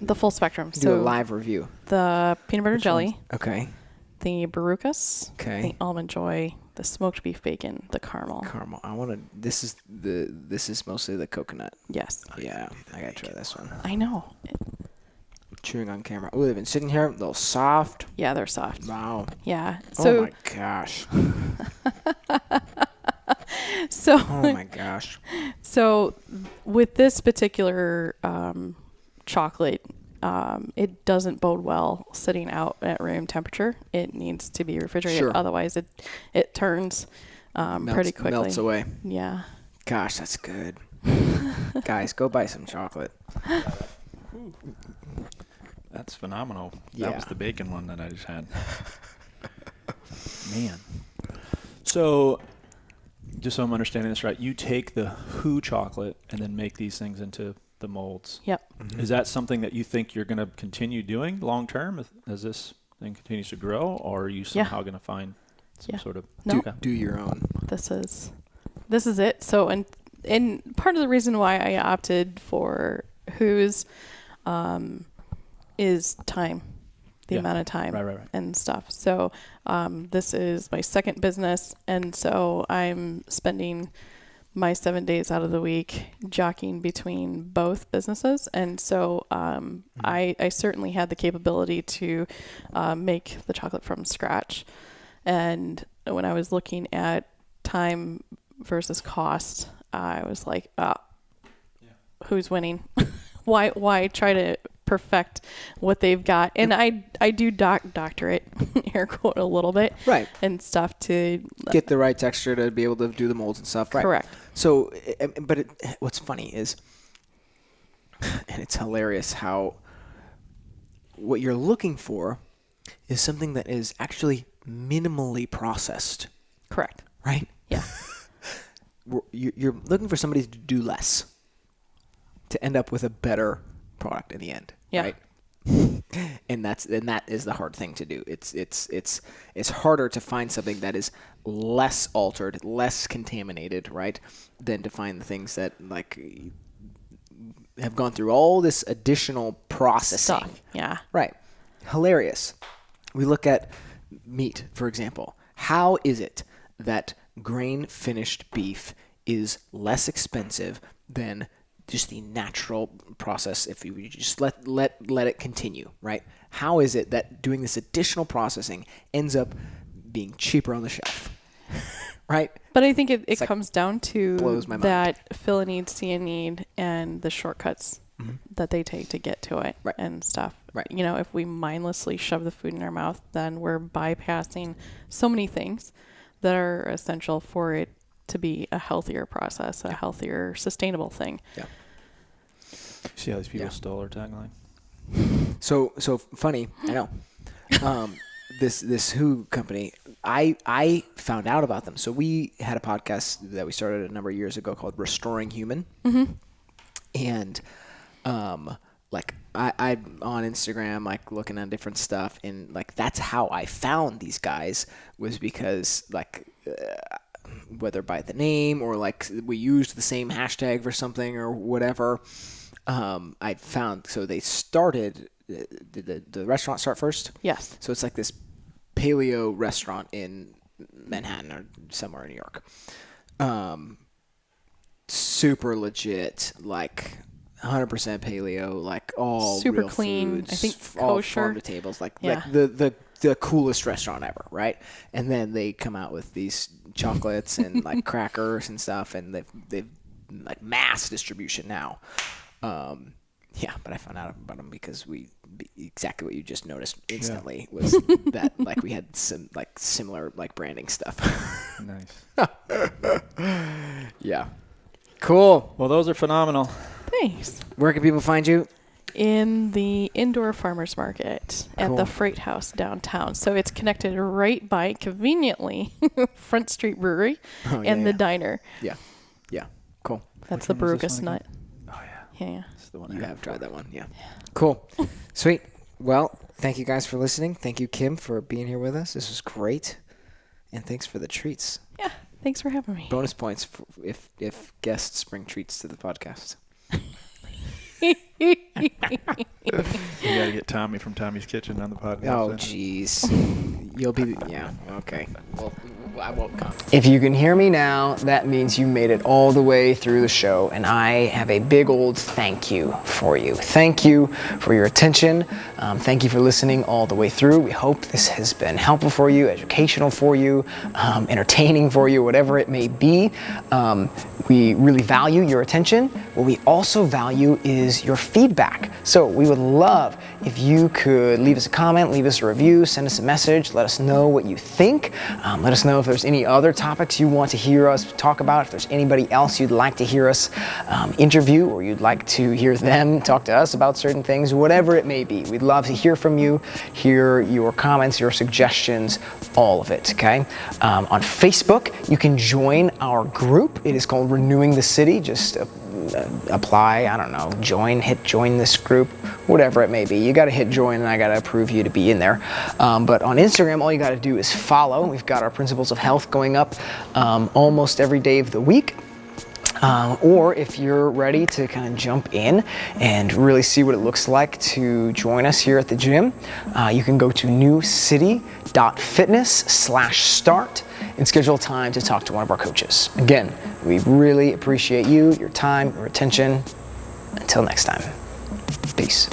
The full spectrum. Do a live review. The peanut butter jelly. Ones? Okay. The Barukas. Okay. The almond joy. The smoked beef bacon. The caramel. I want to. This is mostly the coconut. Yes. Yeah, I gotta try this one. I know. Chewing on camera. Oh, they've been sitting here, a little soft. Yeah, they're soft. Wow. Yeah. So, oh my gosh. Oh my gosh. So, with this particular chocolate, it doesn't bode well sitting out at room temperature. It needs to be refrigerated. Sure. Otherwise, it turns pretty quickly. Melts away. Yeah. Gosh, that's good. Guys, go buy some chocolate. That's phenomenal. Yeah. That was the bacon one that I just had. Man. So, just so I'm understanding this right, you take the Who chocolate and then make these things into the molds. Yep. Mm-hmm. Is that something that you think you're going to continue doing long term as this thing continues to grow, or are you somehow going to find some sort of do your own? This is it. So, and part of the reason why I opted for Who's is time, the amount of time and stuff. So this is my second business, and so I'm spending my 7 days out of the week jockeying between both businesses. And so I certainly had the capability to make the chocolate from scratch. And when I was looking at time versus cost, I was like, who's winning? Why try to perfect what they've got? And I do doctorate, air quote, a little bit, right, and stuff to get the right texture to be able to do the molds and stuff. Right. Correct. So, but what's funny is, and it's hilarious how what you're looking for is something that is actually minimally processed. Correct. Right. Yeah. You're looking for somebody to do less to end up with a better product in the end. Yeah. Right? And that is the hard thing to do. It's harder to find something that is less altered, less contaminated, right, than to find the things that like have gone through all this additional processing. Stuff. Yeah. Right. Hilarious. We look at meat, for example. How is it that grain-finished beef is less expensive than just the natural process if you just let it continue, right? How is it that doing this additional processing ends up being cheaper on the shelf, right? But I think it like, comes down to blows my mind. that fill a need, see a need, and the shortcuts that they take to get to it Right. and stuff. Right. You know, if we mindlessly shove the food in our mouth, then we're bypassing so many things that are essential for it to be a healthier process, a healthier, sustainable thing. Yeah. See how these people stole our tagline? So funny, I know. This Who company, I found out about them. So we had a podcast that we started a number of years ago called Restoring Human. Mm-hmm. And like I on Instagram, like looking at different stuff, and like that's how I found these guys, was because like whether by the name or like we used the same hashtag for something or whatever. I found, so they started, did the restaurant start first? Yes. So it's like this paleo restaurant in Manhattan or somewhere in New York. Super legit, like 100% paleo, like all Super real clean, foods, I think all kosher. farm to tables, like Yeah. the coolest restaurant ever, right? And then they come out with these chocolates and like crackers and stuff, and they've like mass distribution now. Yeah, but I found out about them because exactly what you just noticed instantly was that like we had some like similar like branding stuff. Nice. Yeah. Cool. Well, those are phenomenal. Thanks. Where can people find you? In the indoor farmers market at Cool. the Freight House downtown. So it's connected right by, conveniently, Front Street Brewery and the diner. Yeah. Yeah. Cool. That's Which the one is this Brugus one nut. Oh, yeah. Yeah. That's the one You I have tried that one. Yeah. Cool. Sweet. Well, thank you guys for listening. Thank you, Kim, for being here with us. This was great. And thanks for the treats. Yeah. Thanks for having me. Bonus points if guests bring treats to the podcast. You got to get Tommy from Tommy's Kitchen on the podcast. Oh, jeez. You'll be... Yeah, okay. Well, I won't come. If you can hear me now, that means you made it all the way through the show, and I have a big old thank you for you. Thank you for your attention. Thank you for listening all the way through. We hope this has been helpful for you, educational for you, entertaining for you, whatever it may be. We really value your attention. What we also value is your feedback. So we would love if you could leave us a comment, leave us a review, send us a message, let us know what you think. Let us know if there's any other topics you want to hear us talk about, if there's anybody else you'd like to hear us interview, or you'd like to hear them talk to us about certain things, whatever it may be. We'd love to hear from you, hear your comments, your suggestions, all of it, okay? On Facebook, you can join our group. It is called Renewing the City. Just apply, I don't know, hit join this group, whatever it may be. You got to hit join and I got to approve you to be in there. But on Instagram, all you got to do is follow. We've got our Principles of Health going up almost every day of the week. Or if you're ready to kind of jump in and really see what it looks like to join us here at the gym, you can go to newcity.fitness/start and schedule time to talk to one of our coaches. Again, we really appreciate you, your time, your attention. Until next time, peace.